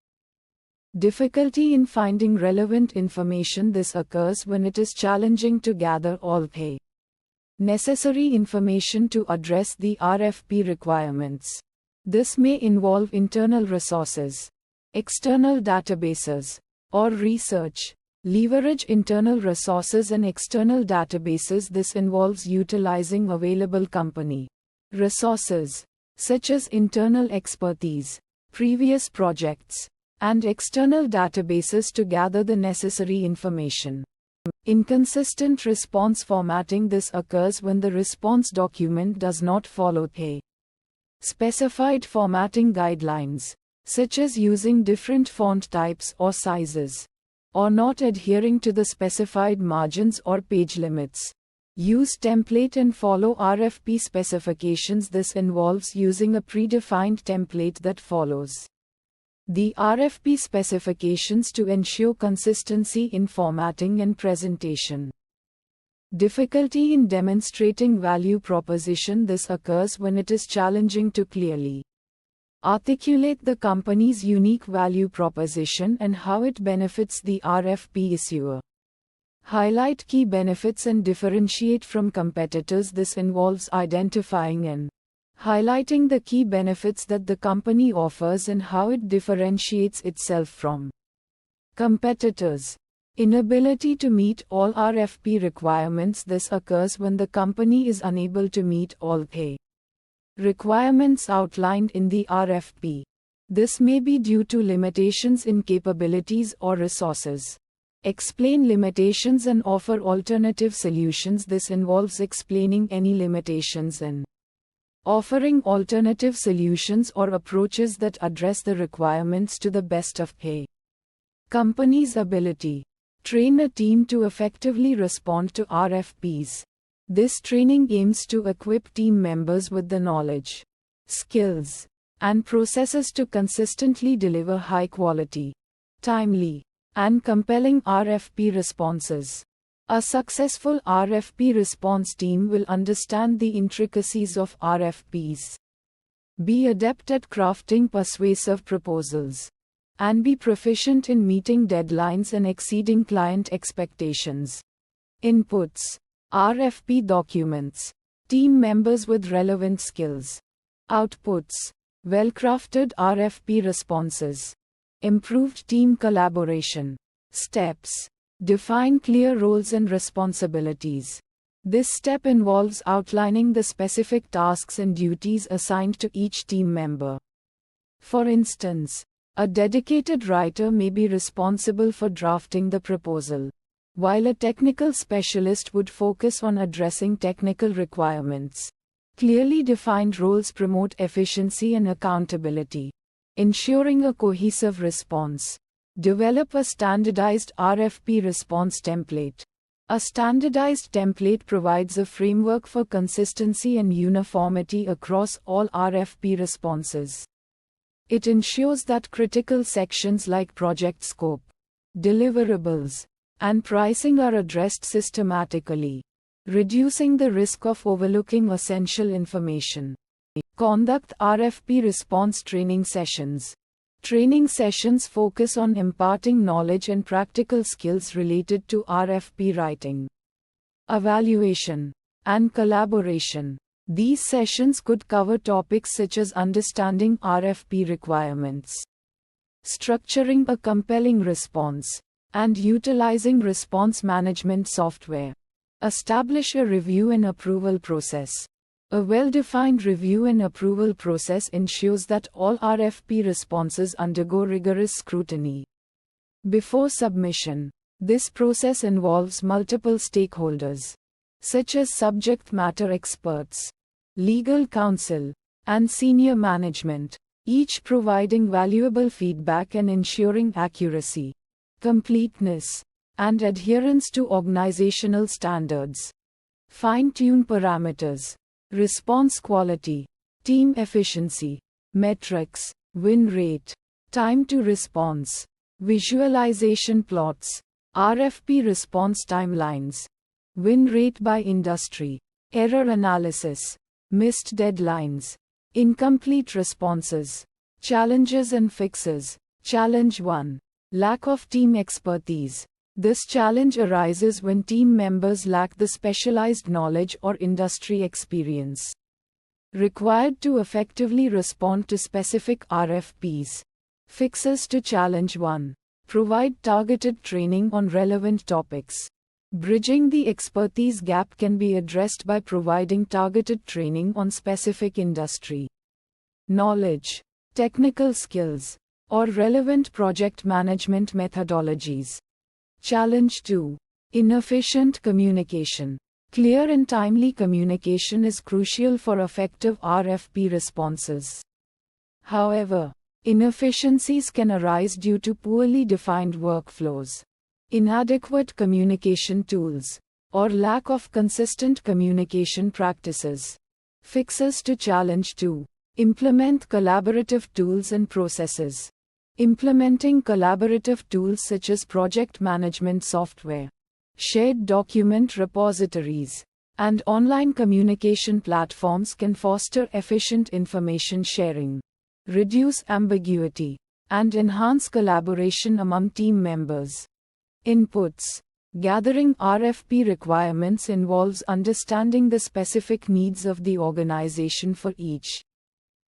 Difficulty in finding relevant information. This occurs when it is challenging to gather all the necessary information to address the RFP requirements. This may involve internal resources, external databases, or research. Leverage internal resources and external databases. This involves utilizing available company resources, such as internal expertise, previous projects, and external databases to gather the necessary information. Inconsistent response formatting. This occurs when the response document does not follow the specified formatting guidelines, such as using different font types or sizes, or not adhering to the specified margins or page limits. Use template and follow RFP specifications. This involves using a predefined template that follows the RFP specifications to ensure consistency in formatting and presentation. Difficulty in demonstrating value proposition. This occurs when it is challenging to clearly articulate the company's unique value proposition and how it benefits the RFP issuer. Highlight key benefits and differentiate from competitors. This involves identifying and highlighting the key benefits that the company offers and how it differentiates itself from competitors. Inability to meet all RFP requirements. This occurs when the company is unable to meet all the requirements outlined in the RFP. This may be due to limitations in capabilities or resources. Explain limitations and offer alternative solutions. This involves explaining any limitations and offering alternative solutions or approaches that address the requirements to the best of the company's ability. Train a team to effectively respond to RFPs. This training aims to equip team members with the knowledge, skills, and processes to consistently deliver high quality, timely, and compelling RFP responses. A successful RFP response team will understand the intricacies of RFPs, be adept at crafting persuasive proposals, and be proficient in meeting deadlines and exceeding client expectations. Inputs: RFP documents, team members with relevant skills. Outputs: well-crafted RFP responses, improved team collaboration. Steps: define clear roles and responsibilities. This step involves outlining the specific tasks and duties assigned to each team member. For instance, a dedicated writer may be responsible for drafting the proposal, while a technical specialist would focus on addressing technical requirements. Clearly defined roles promote efficiency and accountability, ensuring a cohesive response. Develop a standardized RFP response template. A standardized template provides a framework for consistency and uniformity across all RFP responses. It ensures that critical sections like project scope, deliverables, and pricing are addressed systematically, reducing the risk of overlooking essential information. Conduct RFP response training sessions. Training sessions focus on imparting knowledge and practical skills related to RFP writing, evaluation, and collaboration. These sessions could cover topics such as understanding RFP requirements, structuring a compelling response, and utilizing response management software. Establish a review and approval process. A well-defined review and approval process ensures that all RFP responses undergo rigorous scrutiny before submission. This process involves multiple stakeholders, such as subject matter experts, legal counsel, and senior management, each providing valuable feedback and ensuring accuracy, completeness, and adherence to organizational standards. Fine-tune parameters. Response quality, team efficiency, metrics, win rate, time to response, visualization plots, RFP response timelines, win rate by industry, error analysis, missed deadlines, incomplete responses, challenges and fixes. Challenge 1. Lack of team expertise. This challenge arises when team members lack the specialized knowledge or industry experience required to effectively respond to specific RFPs. Fixes to Challenge 1. Provide targeted training on relevant topics. Bridging the expertise gap can be addressed by providing targeted training on specific industry knowledge, technical skills, or relevant project management methodologies. Challenge 2. Inefficient communication. Clear and timely communication is crucial for effective RFP responses. However, inefficiencies can arise due to poorly defined workflows, inadequate communication tools, or lack of consistent communication practices. Fixes to Challenge 2. Implement collaborative tools and processes. Implementing collaborative tools such as project management software, shared document repositories, and online communication platforms can foster efficient information sharing, reduce ambiguity, and enhance collaboration among team members. Inputs. Gathering RFP requirements involves understanding the specific needs of the organization for each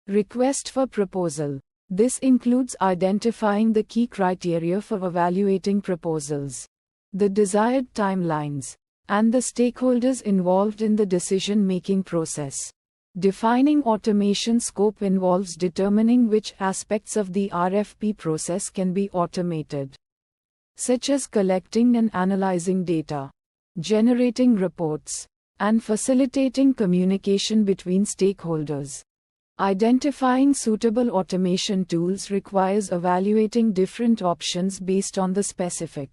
request for proposal. This includes identifying the key criteria for evaluating proposals, the desired timelines, and the stakeholders involved in the decision-making process. Defining automation scope involves determining which aspects of the RFP process can be automated, such as collecting and analyzing data, generating reports, and facilitating communication between stakeholders. Identifying suitable automation tools requires evaluating different options based on the specific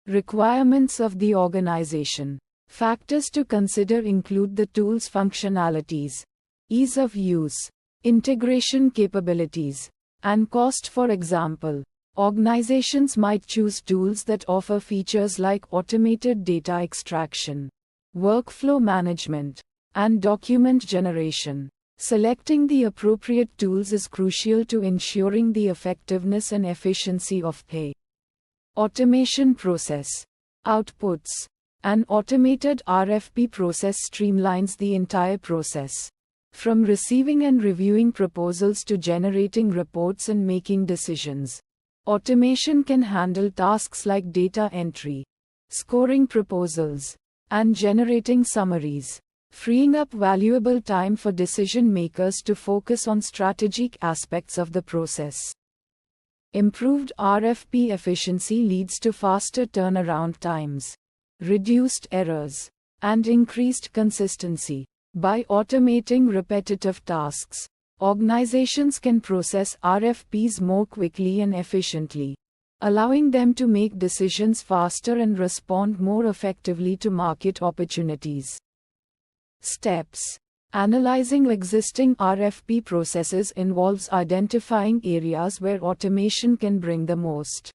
requirements of the organization. Factors to consider include the tool's functionalities, ease of use, integration capabilities, and cost. For example, organizations might choose tools that offer features like automated data extraction, workflow management, and document generation. Selecting the appropriate tools is crucial to ensuring the effectiveness and efficiency of the automation process. Outputs. An automated RFP process streamlines the entire process, from receiving and reviewing proposals to generating reports and making decisions. Automation can handle tasks like data entry, scoring proposals, and generating summaries, freeing up valuable time for decision makers to focus on strategic aspects of the process. Improved RFP efficiency leads to faster turnaround times, reduced errors, and increased consistency. By automating repetitive tasks, organizations can process RFPs more quickly and efficiently, allowing them to make decisions faster and respond more effectively to market opportunities. Steps. Analyzing existing RFP processes involves identifying areas where automation can bring the most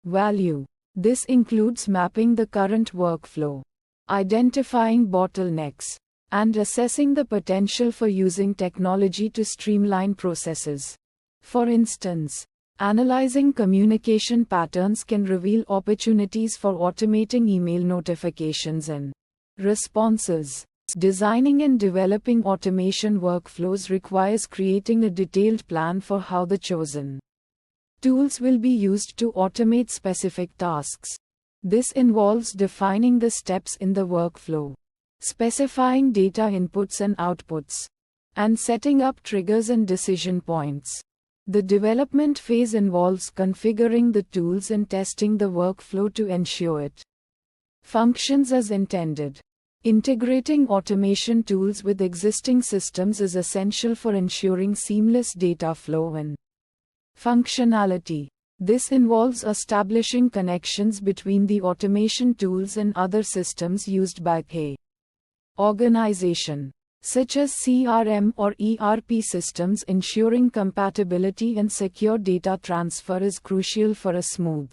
value. This includes mapping the current workflow, identifying bottlenecks, and assessing the potential for using technology to streamline processes. For instance, analyzing communication patterns can reveal opportunities for automating email notifications and responses. Designing and developing automation workflows requires creating a detailed plan for how the chosen tools will be used to automate specific tasks. This involves defining the steps in the workflow, specifying data inputs and outputs, and setting up triggers and decision points. The development phase involves configuring the tools and testing the workflow to ensure it functions as intended. Integrating automation tools with existing systems is essential for ensuring seamless data flow and functionality. This involves establishing connections between the automation tools and other systems used by the organization, such as CRM or ERP systems. Ensuring compatibility and secure data transfer is crucial for a smooth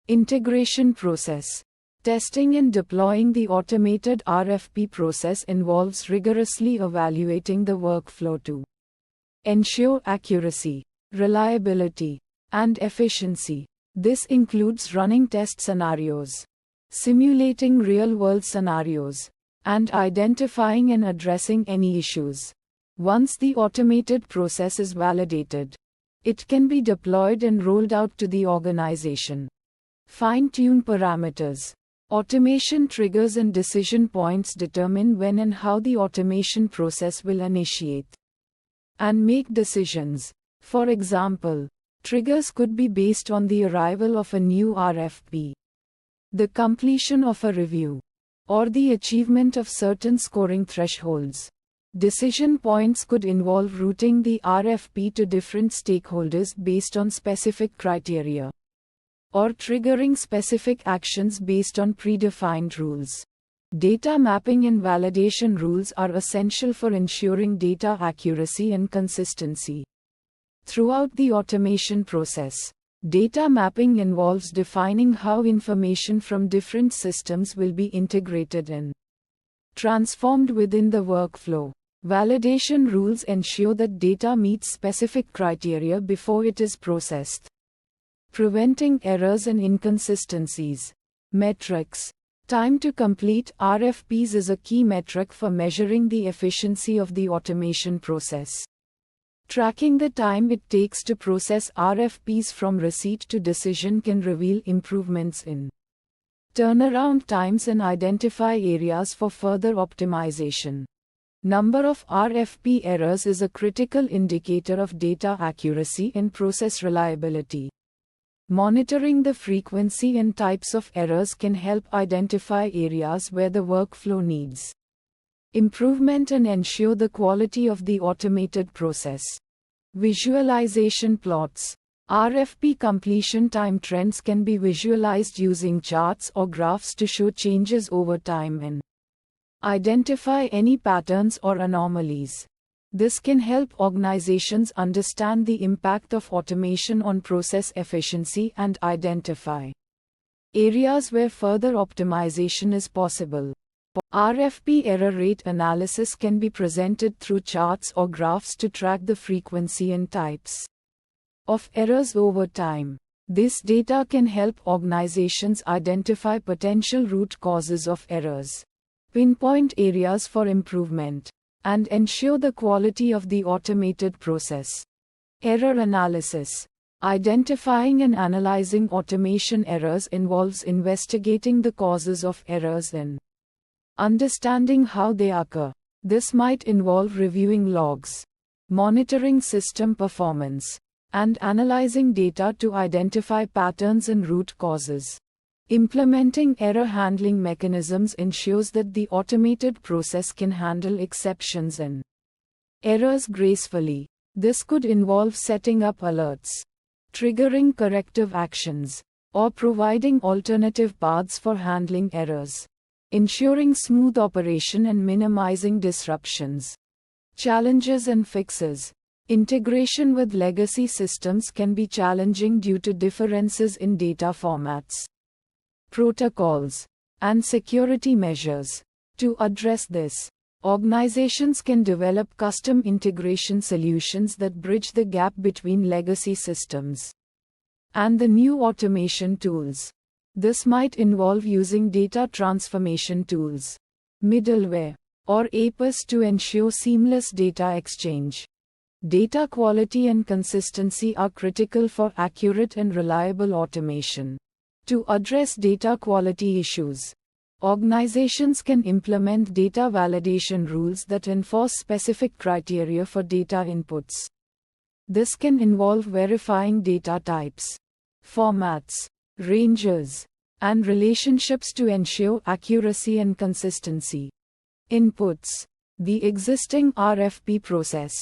integration process. Testing and deploying the automated RFP process involves rigorously evaluating the workflow to ensure accuracy, reliability, and efficiency. This includes running test scenarios, simulating real-world scenarios, and identifying and addressing any issues. Once the automated process is validated, It can be deployed and rolled out to the organization. Fine-tune parameters. Automation triggers and decision points determine when and how the automation process will initiate and make decisions. For example, triggers could be based on the arrival of a new RFP, the completion of a review, or the achievement of certain scoring thresholds. Decision points could involve routing the RFP to different stakeholders based on specific criteria, or triggering specific actions based on predefined rules. Data mapping and validation rules are essential for ensuring data accuracy and consistency throughout the automation process. Data mapping involves defining how information from different systems will be integrated and transformed within the workflow. Validation rules ensure that data meets specific criteria before it is processed, preventing errors and inconsistencies. Metrics. Time to complete RFPs is a key metric for measuring the efficiency of the automation process. Tracking the time it takes to process RFPs from receipt to decision can reveal improvements in turnaround times and identify areas for further optimization. Number of RFP errors is a critical indicator of data accuracy and process reliability. Monitoring the frequency and types of errors can help identify areas where the workflow needs improvement and ensure the quality of the automated process. Visualization plots. RFP completion time trends can be visualized using charts or graphs to show changes over time and identify any patterns or anomalies. This can help organizations understand the impact of automation on process efficiency and identify areas where further optimization is possible. RFP error rate analysis can be presented through charts or graphs to track the frequency and types of errors over time. This data can help organizations identify potential root causes of errors, pinpoint areas for improvement, and ensure the quality of the automated process. Error analysis. Identifying and analyzing automation errors involves investigating the causes of errors and understanding how they occur. This might involve reviewing logs, monitoring system performance, and analyzing data to identify patterns and root causes. Implementing error handling mechanisms ensures that the automated process can handle exceptions and errors gracefully. This could involve setting up alerts, triggering corrective actions, or providing alternative paths for handling errors, ensuring smooth operation and minimizing disruptions. Challenges and fixes. Integration with legacy systems can be challenging due to differences in data formats, protocols, and security measures. To address this, organizations can develop custom integration solutions that bridge the gap between legacy systems and the new automation tools. This might involve using data transformation tools, middleware, or APIs to ensure seamless data exchange. Data quality and consistency are critical for accurate and reliable automation. To address data quality issues, organizations can implement data validation rules that enforce specific criteria for data inputs. This can involve verifying data types, formats, ranges, and relationships to ensure accuracy and consistency. Inputs. The existing RFP process,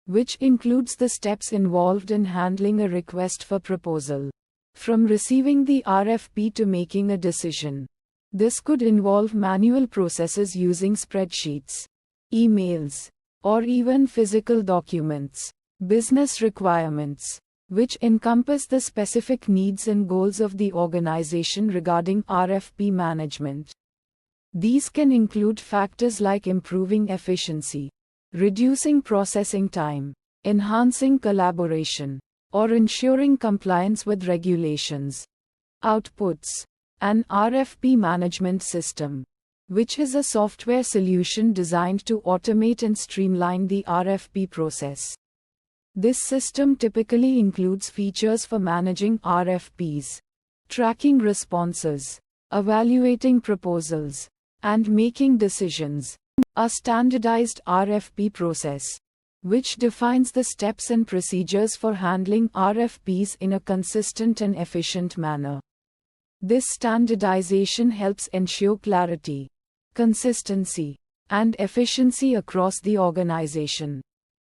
which includes the steps involved in handling a request for proposal, from receiving the RFP to making a decision. This could involve manual processes using spreadsheets, emails, or even physical documents. Business requirements, which encompass the specific needs and goals of the organization regarding RFP management. These can include factors like improving efficiency, reducing processing time, enhancing collaboration, or ensuring compliance with regulations. Outputs. An RFP management system, which is a software solution designed to automate and streamline the RFP process. This system typically includes features for managing RFPs, tracking responses, evaluating proposals, and making decisions. A standardized RFP process, which defines the steps and procedures for handling RFPs in a consistent and efficient manner. This standardization helps ensure clarity, consistency, and efficiency across the organization.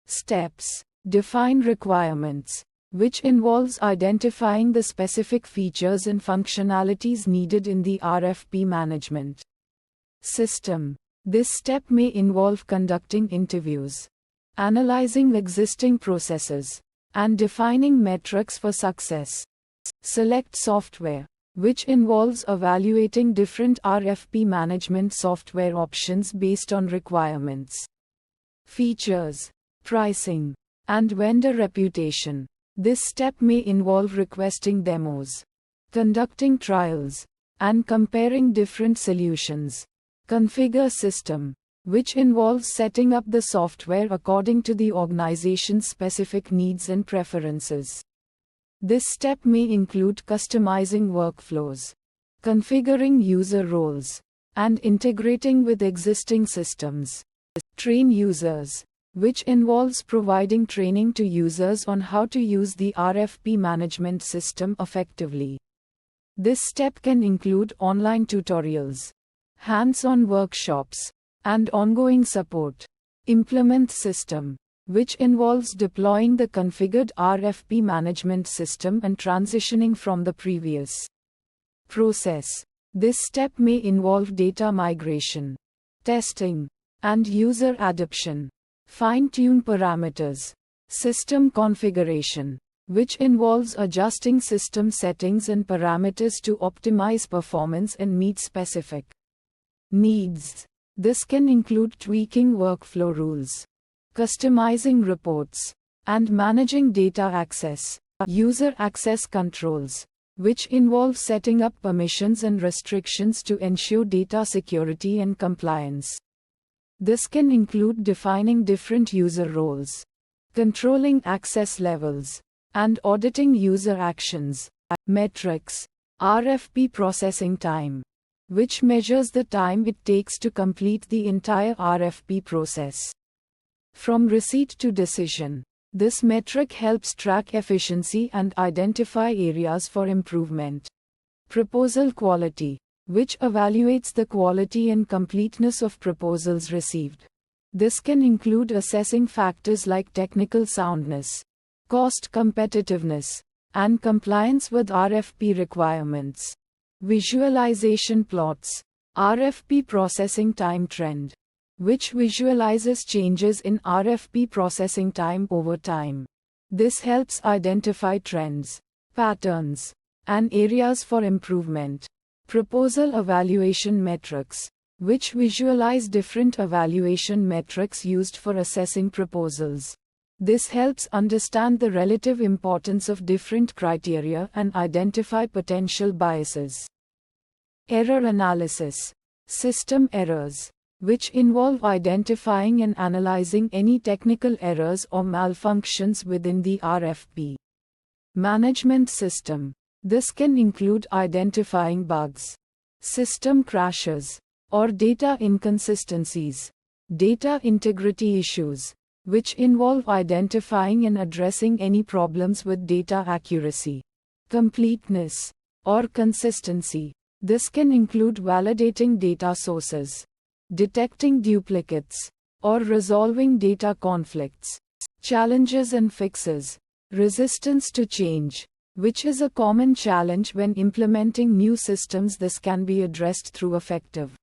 Steps: define requirements, which involves identifying the specific features and functionalities needed in the RFP management system. This step may involve conducting interviews, analyzing existing processes, and defining metrics for success. Select software, which involves evaluating different RFP management software options based on requirements, features, pricing, and vendor reputation. This step may involve requesting demos, conducting trials, and comparing different solutions. Configure system, which involves setting up the software according to the organization's specific needs and preferences. This step may include customizing workflows, configuring user roles, and integrating with existing systems. Train users, which involves providing training to users on how to use the RFP management system effectively. This step can include online tutorials, hands-on workshops, and ongoing support. Implement system, which involves deploying the configured RFP management system and transitioning from the previous process. This step may involve data migration, testing, and user adoption. Fine-tune parameters. System configuration, which involves adjusting system settings and parameters to optimize performance and meet specific needs. This can include tweaking workflow rules, customizing reports, and managing data access. User access controls, which involve setting up permissions and restrictions to ensure data security and compliance. This can include defining different user roles, controlling access levels, and auditing user actions. Metrics. RFP processing time, which measures the time it takes to complete the entire RFP process, from receipt to decision. This metric helps track efficiency and identify areas for improvement. Proposal quality, which evaluates the quality and completeness of proposals received. This can include assessing factors like technical soundness, cost competitiveness, and compliance with RFP requirements. Visualization plots. RFP processing time trend, which visualizes changes in RFP processing time over time. This helps identify trends, patterns, and areas for improvement. Proposal evaluation metrics, which visualize different evaluation metrics used for assessing proposals. This helps understand the relative importance of different criteria and identify potential biases. Error analysis. System errors, which involve identifying and analyzing any technical errors or malfunctions within the RFP management system. This can include identifying bugs, system crashes, or data inconsistencies. Data integrity issues, which involve identifying and addressing any problems with data accuracy, completeness, or consistency. This can include validating data sources, detecting duplicates, or resolving data conflicts. Challenges and fixes. Resistance to change, which is a common challenge when implementing new systems. This can be addressed through effective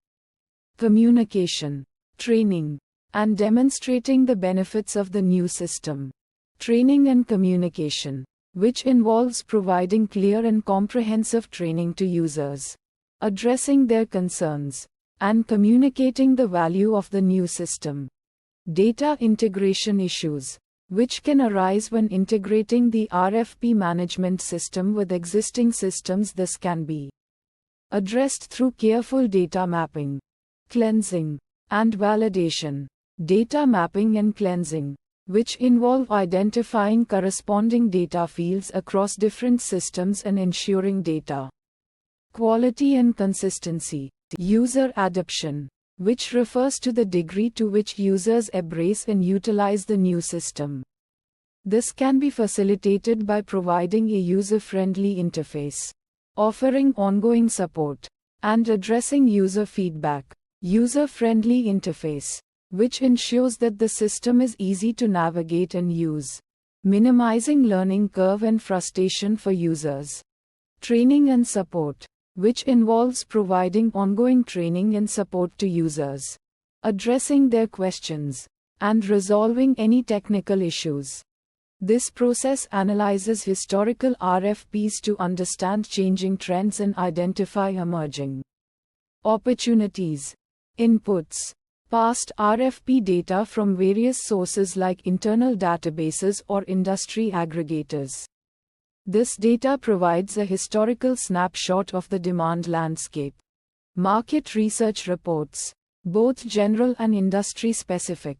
communication, training, and demonstrating the benefits of the new system. Training and communication, which involves providing clear and comprehensive training to users, addressing their concerns, and communicating the value of the new system. Data integration issues, which can arise when integrating the RFP management system with existing systems. This can be addressed through careful data mapping, cleansing, and validation. Data mapping and cleansing. which involve identifying corresponding data fields across different systems and ensuring data quality and consistency. User adoption, which refers to the degree to which users embrace and utilize the new system. This can be facilitated by providing a user-friendly interface, offering ongoing support, and addressing user feedback. User-friendly interface, which ensures that the system is easy to navigate and use, minimizing learning curve and frustration for users. Training and support, which involves providing ongoing training and support to users, addressing their questions, and resolving any technical issues. This process analyzes historical RFPs to understand changing trends and identify emerging opportunities. Inputs: past RFP data from various sources like internal databases or industry aggregators. This data provides a historical snapshot of the demand landscape. Market research reports, both general and industry-specific,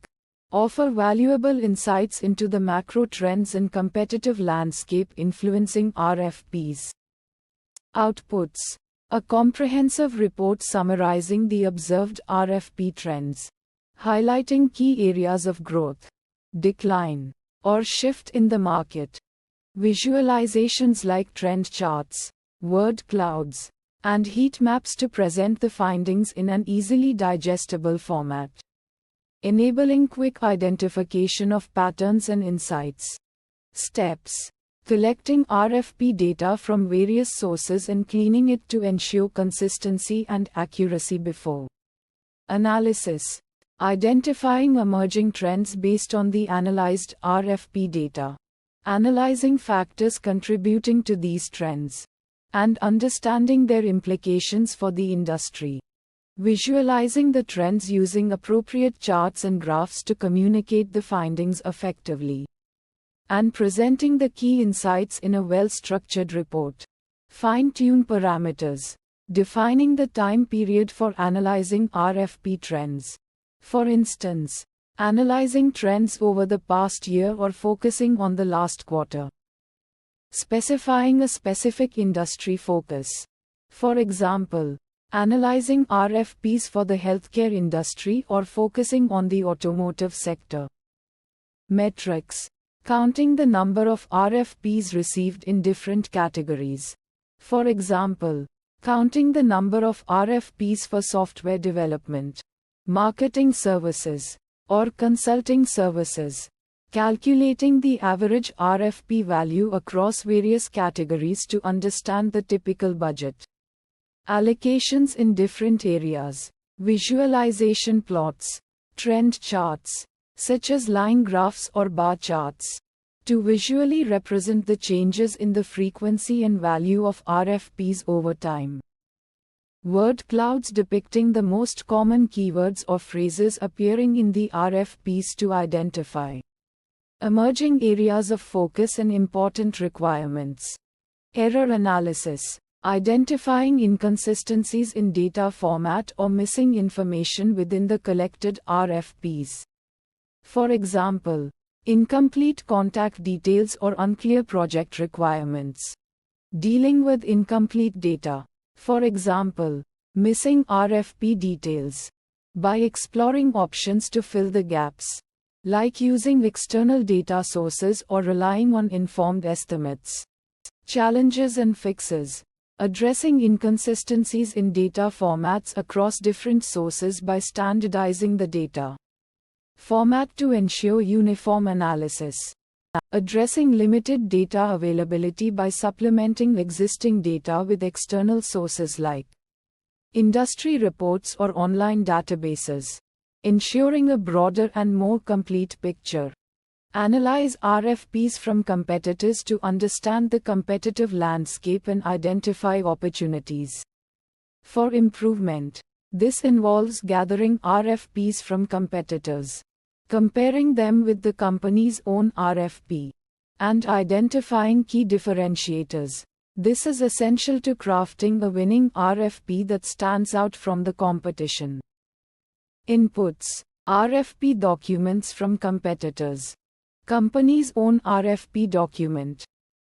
offer valuable insights into the macro trends and competitive landscape influencing RFPs. Outputs: a comprehensive report summarizing the observed RFP trends, highlighting key areas of growth, decline, or shift in the market. Visualizations like trend charts, word clouds, and heat maps to present the findings in an easily digestible format, enabling quick identification of patterns and insights. Steps: collecting RFP data from various sources and cleaning it to ensure consistency and accuracy before analysis. Identifying emerging trends based on the analyzed RFP data. Analyzing factors contributing to these trends, and understanding their implications for the industry. Visualizing the trends using appropriate charts and graphs to communicate the findings effectively. And presenting the key insights in a well-structured report. Fine-tune parameters. Defining the time period for analyzing RFP trends. For instance, analyzing trends over the past year or focusing on the last quarter. Specifying a specific industry focus. For example, analyzing RFPs for the healthcare industry or focusing on the automotive sector. Metrics: counting the number of RFPs received in different categories. For example, counting the number of RFPs for software development, marketing services, or consulting services. Calculating the average RFP value across various categories to understand the typical budget allocations in different areas. Visualization plots, trend charts, such as line graphs or bar charts, to visually represent the changes in the frequency and value of RFPs over time. Word clouds depicting the most common keywords or phrases appearing in the RFPs to identify emerging areas of focus and important requirements. Error analysis: identifying inconsistencies in data format or missing information within the collected RFPs. For example, incomplete contact details or unclear project requirements. Dealing with incomplete data. For example, missing RFP details. By exploring options to fill the gaps, like using external data sources or relying on informed estimates. Challenges and fixes: addressing inconsistencies in data formats across different sources by standardizing the data format to ensure uniform analysis. Addressing limited data availability by supplementing existing data with external sources like industry reports or online databases, ensuring a broader and more complete picture. Analyze RFPs from competitors to understand the competitive landscape and identify opportunities for improvement. This involves gathering RFPs from competitors, comparing them with the company's own RFP, and identifying key differentiators. This is essential to crafting a winning RFP that stands out from the competition. Inputs: RFP documents from competitors. Company's own RFP document.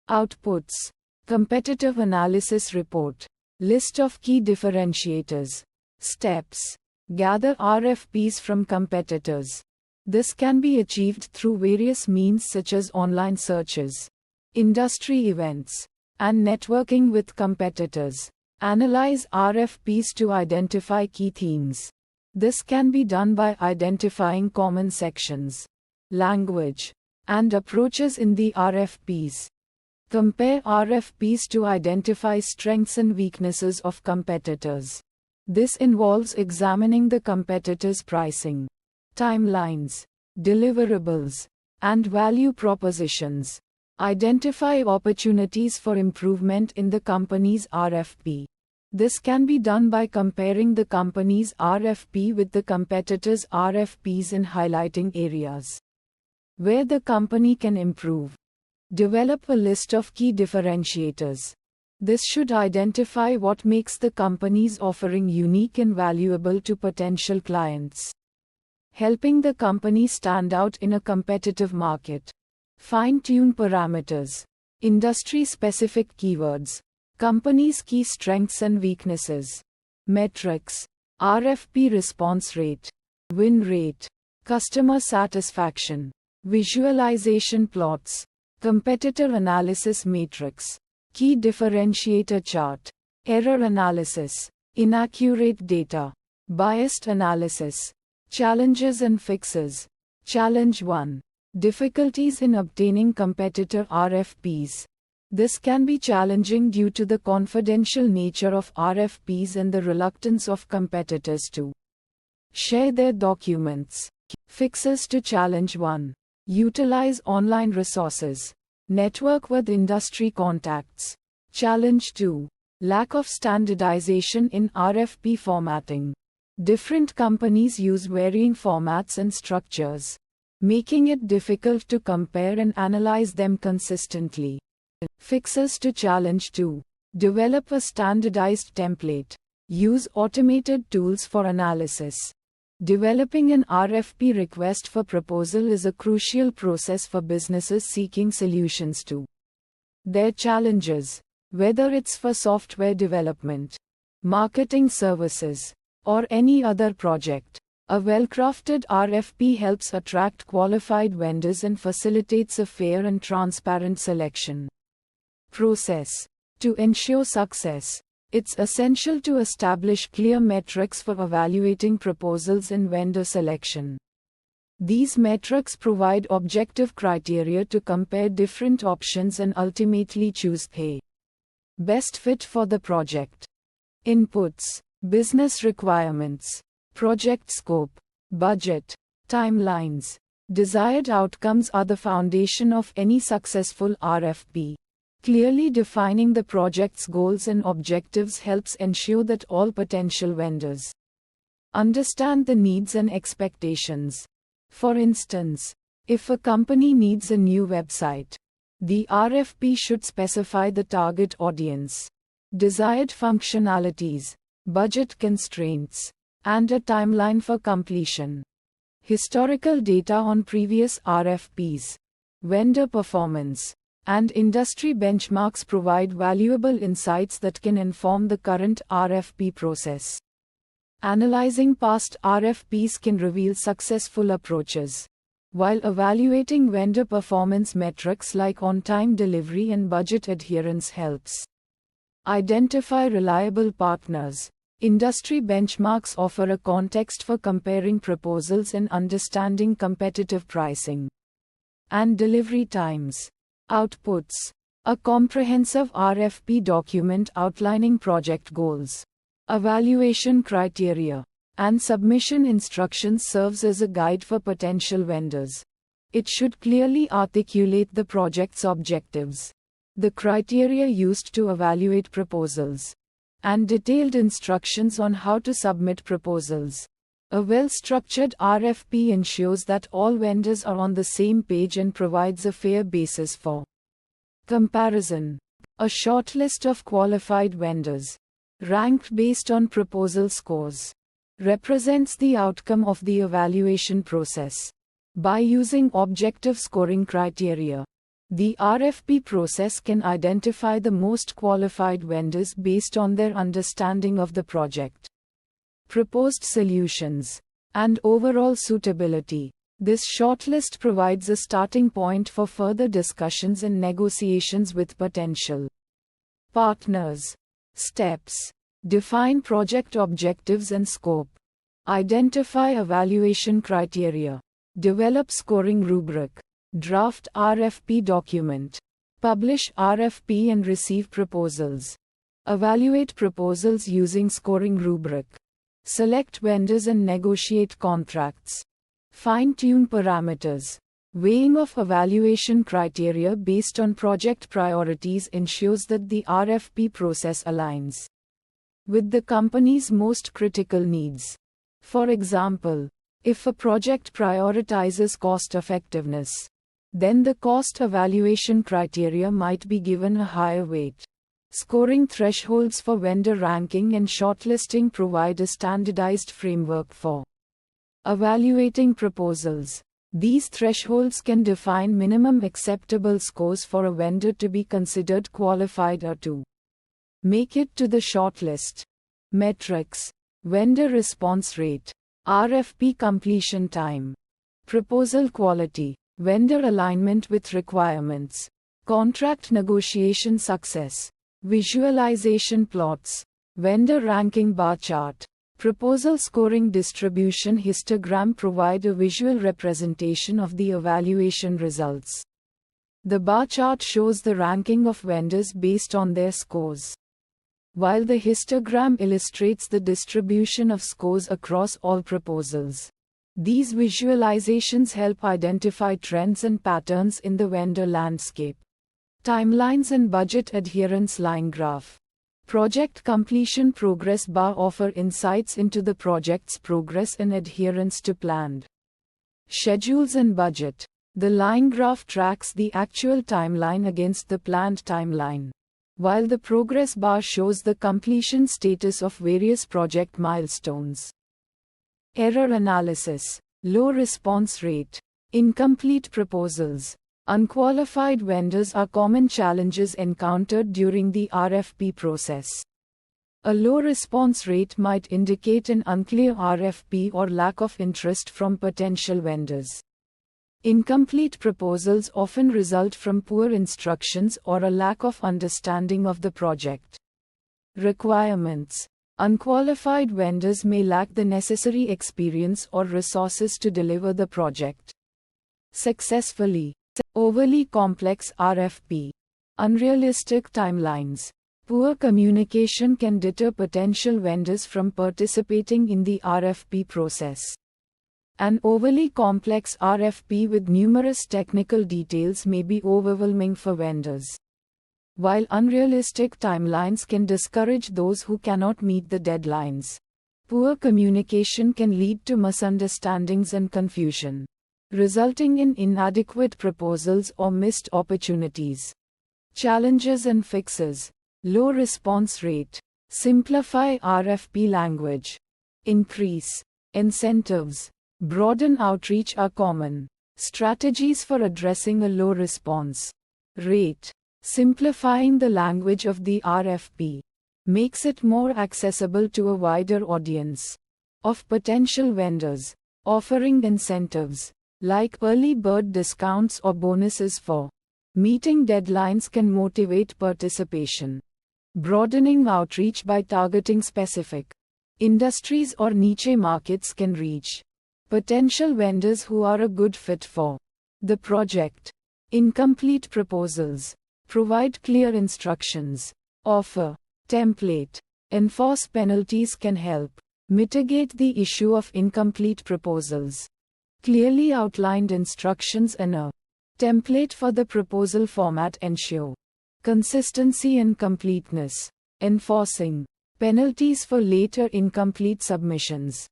Outputs. Competitive analysis report. List of key differentiators. Steps. Gather RFPs from competitors. This can be achieved through various means such as online searches, industry events, and networking with competitors. Analyze RFPs to identify key themes. This can be done by identifying common sections, language, and approaches in the RFPs. Compare RFPs to identify strengths and weaknesses of competitors. This involves examining the competitors' pricing, timelines, deliverables, and value propositions. Identify opportunities for improvement in the company's RFP. This can be done by comparing the company's RFP with the competitors' RFPs and highlighting areas where the company can improve. Develop a list of key differentiators. This should identify what makes the company's offering unique and valuable to potential clients, helping the company stand out in a competitive market. Fine-tune parameters. Industry-specific keywords. Company's key strengths and weaknesses. Metrics. RFP response rate. Win rate. Customer satisfaction. Visualization plots. Competitor analysis matrix. Key differentiator chart. Error analysis. Inaccurate data. Biased analysis. Challenges and fixes. Challenge 1. Difficulties in obtaining competitor RFPs. This can be challenging due to the confidential nature of RFPs and the reluctance of competitors to share their documents. Fixes to Challenge 1. Utilize online resources. Network with industry contacts. Challenge 2. Lack of standardization in RFP formatting. Different companies use varying formats and structures, making it difficult to compare and analyze them consistently. Fixes to Challenge 2. Develop a standardized template. Use automated tools for analysis. Developing an RFP request for proposal is a crucial process for businesses seeking solutions to their challenges, whether it's for software development, marketing services, or any other project. A well-crafted RFP helps attract qualified vendors and facilitates a fair and transparent selection process. To ensure success, it's essential to establish clear metrics for evaluating proposals and vendor selection. These metrics provide objective criteria to compare different options and ultimately choose the best fit for the project. Inputs. Business requirements. Project scope. Budget. Timelines. Desired outcomes are the foundation of any successful RFP. Clearly defining the project's goals and objectives helps ensure that all potential vendors understand the needs and expectations. For instance, if a company needs a new website, the RFP should specify the target audience, desired functionalities, budget constraints, and a timeline for completion. Historical data on previous RFPs, vendor performance, and industry benchmarks provide valuable insights that can inform the current RFP process. Analyzing past RFPs can reveal successful approaches, while evaluating vendor performance metrics like on-time delivery and budget adherence helps identify reliable partners. Industry benchmarks offer a context for comparing proposals and understanding competitive pricing and delivery times. Outputs. A comprehensive RFP document outlining project goals, evaluation criteria, and submission instructions serves as a guide for potential vendors. It should clearly articulate the project's objectives, the criteria used to evaluate proposals, and detailed instructions on how to submit proposals. A well-structured RFP ensures that all vendors are on the same page and provides a fair basis for comparison. A shortlist of qualified vendors, ranked based on proposal scores, represents the outcome of the evaluation process. By using objective scoring criteria, the RFP process can identify the most qualified vendors based on their understanding of the project, proposed solutions, and overall suitability. This shortlist provides a starting point for further discussions and negotiations with potential partners. Steps: define project objectives and scope, identify evaluation criteria, develop scoring rubric, draft RFP document, publish RFP and receive proposals, evaluate proposals using scoring rubric, select vendors and negotiate contracts, fine-tune parameters. Weighing of evaluation criteria based on project priorities ensures that the RFP process aligns with the company's most critical needs. For example, if a project prioritizes cost effectiveness, then the cost evaluation criteria might be given a higher weight. Scoring thresholds for vendor ranking and shortlisting provide a standardized framework for evaluating proposals. These thresholds can define minimum acceptable scores for a vendor to be considered qualified or to make it to the shortlist. Metrics: vendor response rate, RFP completion time, proposal quality, vendor alignment with requirements, contract negotiation success, visualization plots, vendor ranking bar chart. Proposal scoring distribution histogram provide a visual representation of the evaluation results. The bar chart shows the ranking of vendors based on their scores, while the histogram illustrates the distribution of scores across all proposals. These visualizations help identify trends and patterns in the vendor landscape. Timelines and budget adherence line graph. Project completion progress bar offer insights into the project's progress and adherence to planned schedules and budget. The line graph tracks the actual timeline against the planned timeline, while the progress bar shows the completion status of various project milestones. Error analysis, low response rate, incomplete proposals. Unqualified vendors are common challenges encountered during the RFP process. A low response rate might indicate an unclear RFP or lack of interest from potential vendors. Incomplete proposals often result from poor instructions or a lack of understanding of the project requirements. Unqualified vendors may lack the necessary experience or resources to deliver the project successfully. Overly complex RFP. Unrealistic timelines. Poor communication can deter potential vendors from participating in the RFP process. An overly complex RFP with numerous technical details may be overwhelming for vendors, while unrealistic timelines can discourage those who cannot meet the deadlines. Poor communication can lead to misunderstandings and confusion, resulting in inadequate proposals or missed opportunities. Challenges and fixes. Low response rate. Simplify RFP language. Increase incentives. Broaden outreach are common strategies for addressing a low response rate. Simplifying the language of the RFP makes it more accessible to a wider audience of potential vendors. Offering incentives like early bird discounts or bonuses for meeting deadlines can motivate participation. Broadening outreach by targeting specific industries or niche markets can reach potential vendors who are a good fit for the project. Incomplete proposals. Provide clear instructions. Offer template. Enforce penalties can help mitigate the issue of incomplete proposals. Clearly outlined instructions and a template for the proposal format ensure consistency and completeness. Enforcing penalties for later incomplete submissions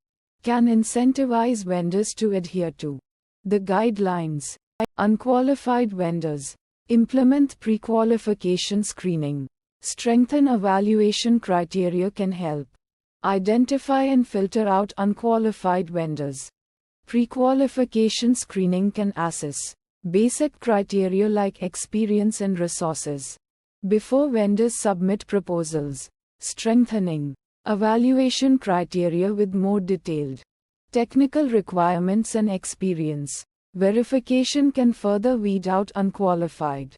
can incentivize vendors to adhere to the guidelines. Unqualified vendors. Implement pre-qualification screening. Strengthen evaluation criteria can help identify and filter out unqualified vendors. Pre-qualification screening can assess basic criteria like experience and resources before vendors submit proposals. Strengthening evaluation criteria with more detailed technical requirements and experience verification can further weed out unqualified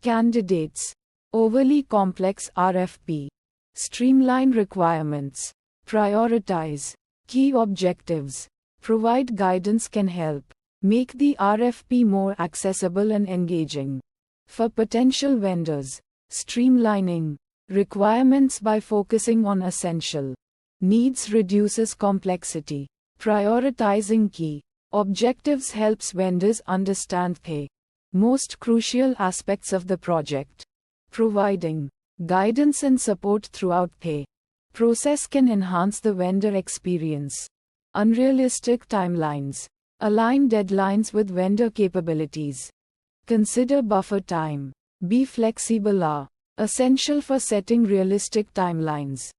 candidates. Overly complex RFP. Streamline requirements. Prioritize key objectives. Provide guidance can help make the RFP more accessible and engaging for potential vendors. Streamlining requirements by focusing on essential needs reduces complexity. Prioritizing key objectives helps vendors understand the most crucial aspects of the project. Providing guidance and support throughout the process can enhance the vendor experience. Unrealistic timelines. Align deadlines with vendor capabilities. Consider buffer time. Be flexible are essential for setting realistic timelines,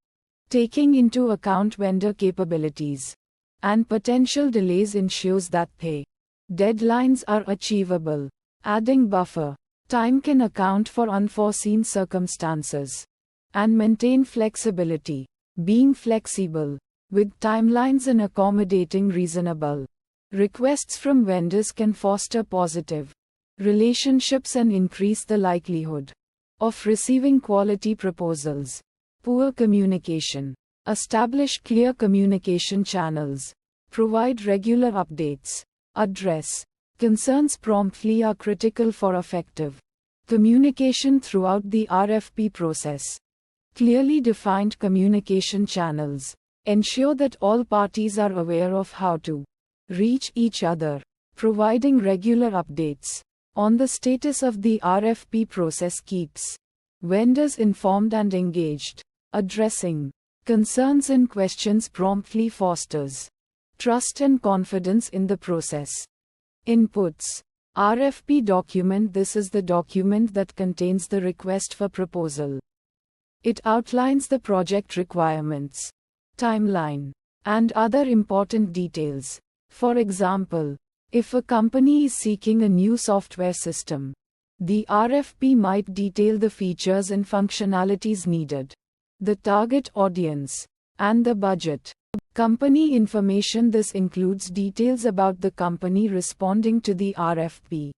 taking into account vendor capabilities and potential delays ensures that the deadlines are achievable. Adding buffer time can account for unforeseen circumstances and maintain flexibility. Being flexible with timelines and accommodating reasonable requests from vendors can foster positive relationships and increase the likelihood of receiving quality proposals. Poor communication. Establish clear communication channels. Provide regular updates. Address concerns promptly are critical for effective communication throughout the RFP process. Clearly defined communication channels ensure that all parties are aware of how to reach each other. Providing regular updates on the status of the RFP process keeps vendors informed and engaged. Addressing concerns and questions promptly fosters trust and confidence in the process. Inputs. RFP document. This is the document that contains the request for proposal. It outlines the project requirements, timeline, and other important details. For example, if a company is seeking a new software system, the RFP might detail the features and functionalities needed, the target audience, and the budget. Company information. This includes details about the company responding to the RFP.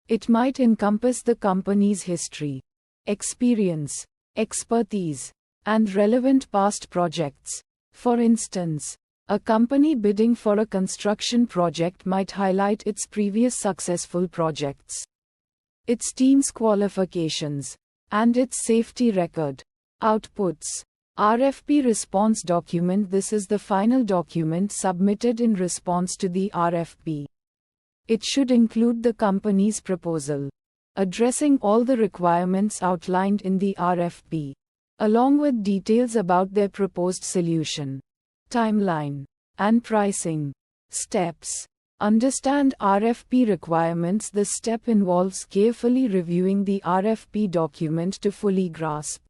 It might encompass the company's history, experience, expertise, and relevant past projects. For instance, a company bidding for a construction project might highlight its previous successful projects, its team's qualifications, and its safety record. Outputs. RFP response document. This is the final document submitted in response to the RFP. It should include the company's proposal, addressing all the requirements outlined in the RFP, along with details about their proposed solution, timeline, and pricing. Steps. Understand RFP requirements. This step involves carefully reviewing the RFP document to fully grasp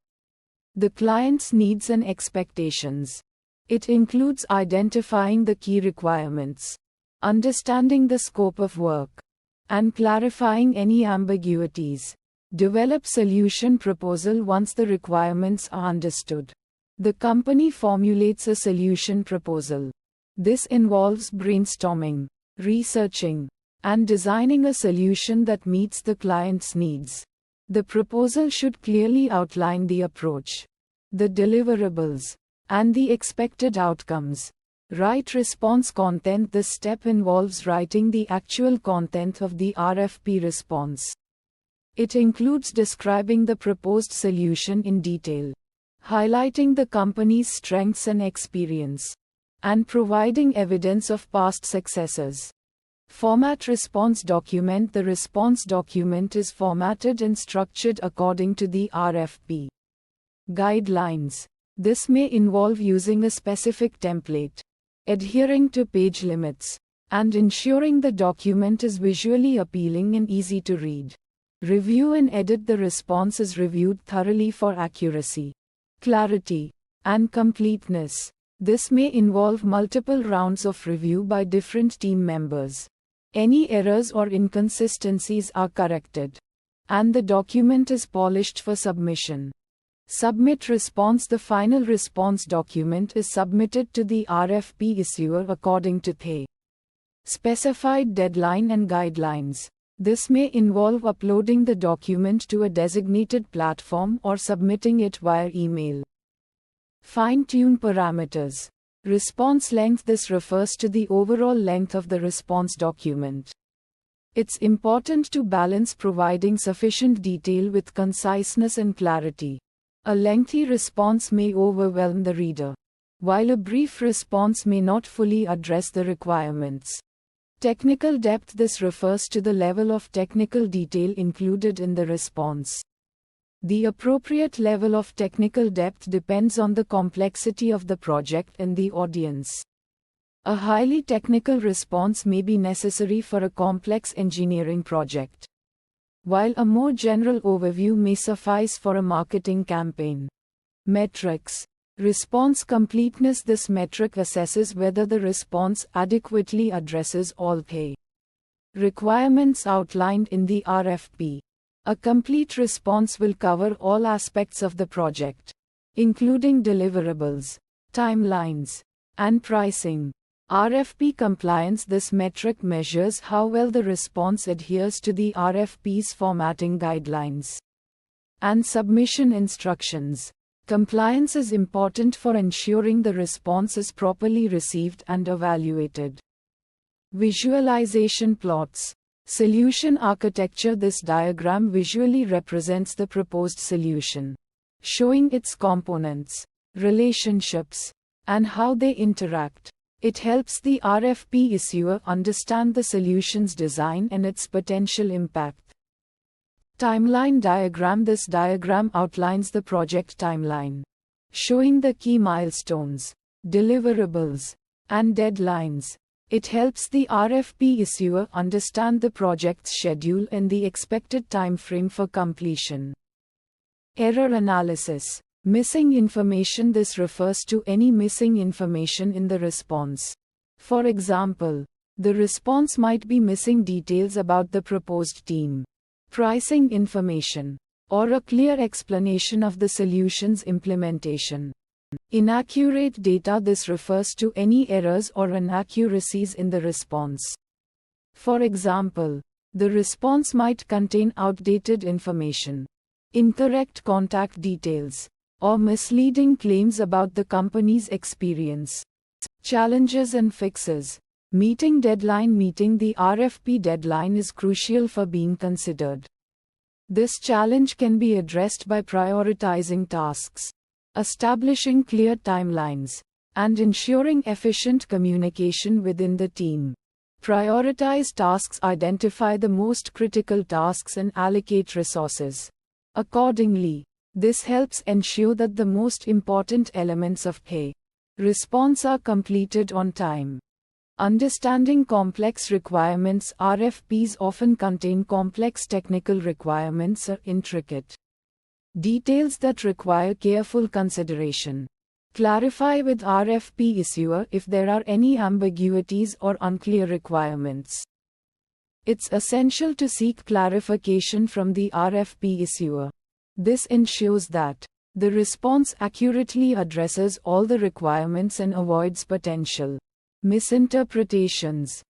the client's needs and expectations. It includes identifying the key requirements, understanding the scope of work, and clarifying any ambiguities. Develop solution proposal. Once the requirements are understood, the company formulates a solution proposal. This involves brainstorming, researching, and designing a solution that meets the client's needs. The proposal should clearly outline the approach, the deliverables, and the expected outcomes. Write response content. This step involves writing the actual content of the RFP response. It includes describing the proposed solution in detail, highlighting the company's strengths and experience, and providing evidence of past successes. Format response document. The response document is formatted and structured according to the RFP guidelines. This may involve using a specific template, adhering to page limits, and ensuring the document is visually appealing and easy to read. Review and edit. The response is reviewed thoroughly for accuracy, clarity, and completeness. This may involve multiple rounds of review by different team members. Any errors or inconsistencies are corrected, and the document is polished for submission. Submit response. The final response document is submitted to the RFP issuer according to the specified deadline and guidelines. This may involve uploading the document to a designated platform or submitting it via email. Fine-tune parameters. Response length. This refers to the overall length of the response document. It's important to balance providing sufficient detail with conciseness and clarity. A lengthy response may overwhelm the reader, while a brief response may not fully address the requirements. Technical depth. This refers to the level of technical detail included in the response. The appropriate level of technical depth depends on the complexity of the project and the audience. A highly technical response may be necessary for a complex engineering project, while a more general overview may suffice for a marketing campaign. Metrics. Response completeness. This metric assesses whether the response adequately addresses all the requirements outlined in the RFP. A complete response will cover all aspects of the project, including deliverables, timelines, and pricing. RFP compliance. This metric measures how well the response adheres to the RFP's formatting guidelines and submission instructions. Compliance is important for ensuring the response is properly received and evaluated. Visualization plots. Solution architecture. This diagram visually represents the proposed solution, showing its components, relationships, and how they interact. It helps the RFP issuer understand the solution's design and its potential impact. Timeline diagram. This diagram outlines the project timeline, showing the key milestones, deliverables, and deadlines. It helps the RFP issuer understand the project's schedule and the expected timeframe for completion. Error analysis. Missing information. This refers to any missing information in the response. For example, the response might be missing details about the proposed team, pricing information, or a clear explanation of the solution's implementation. Inaccurate data. This refers to any errors or inaccuracies in the response. For example, the response might contain outdated information, incorrect contact details, or misleading claims about the company's experience. Challenges and fixes. Meeting deadline. Meeting the RFP deadline is crucial for being considered. This challenge can be addressed by prioritizing tasks, establishing clear timelines, and ensuring efficient communication within the team. Prioritize tasks. Identify the most critical tasks and allocate resources accordingly. This helps ensure that the most important elements of the response are completed on time. Understanding complex requirements. RFPs often contain complex technical requirements or intricate details that require careful consideration. Clarify with RFP issuer if there are any ambiguities or unclear requirements. It's essential to seek clarification from the RFP issuer. This ensures that the response accurately addresses all the requirements and avoids potential misinterpretations.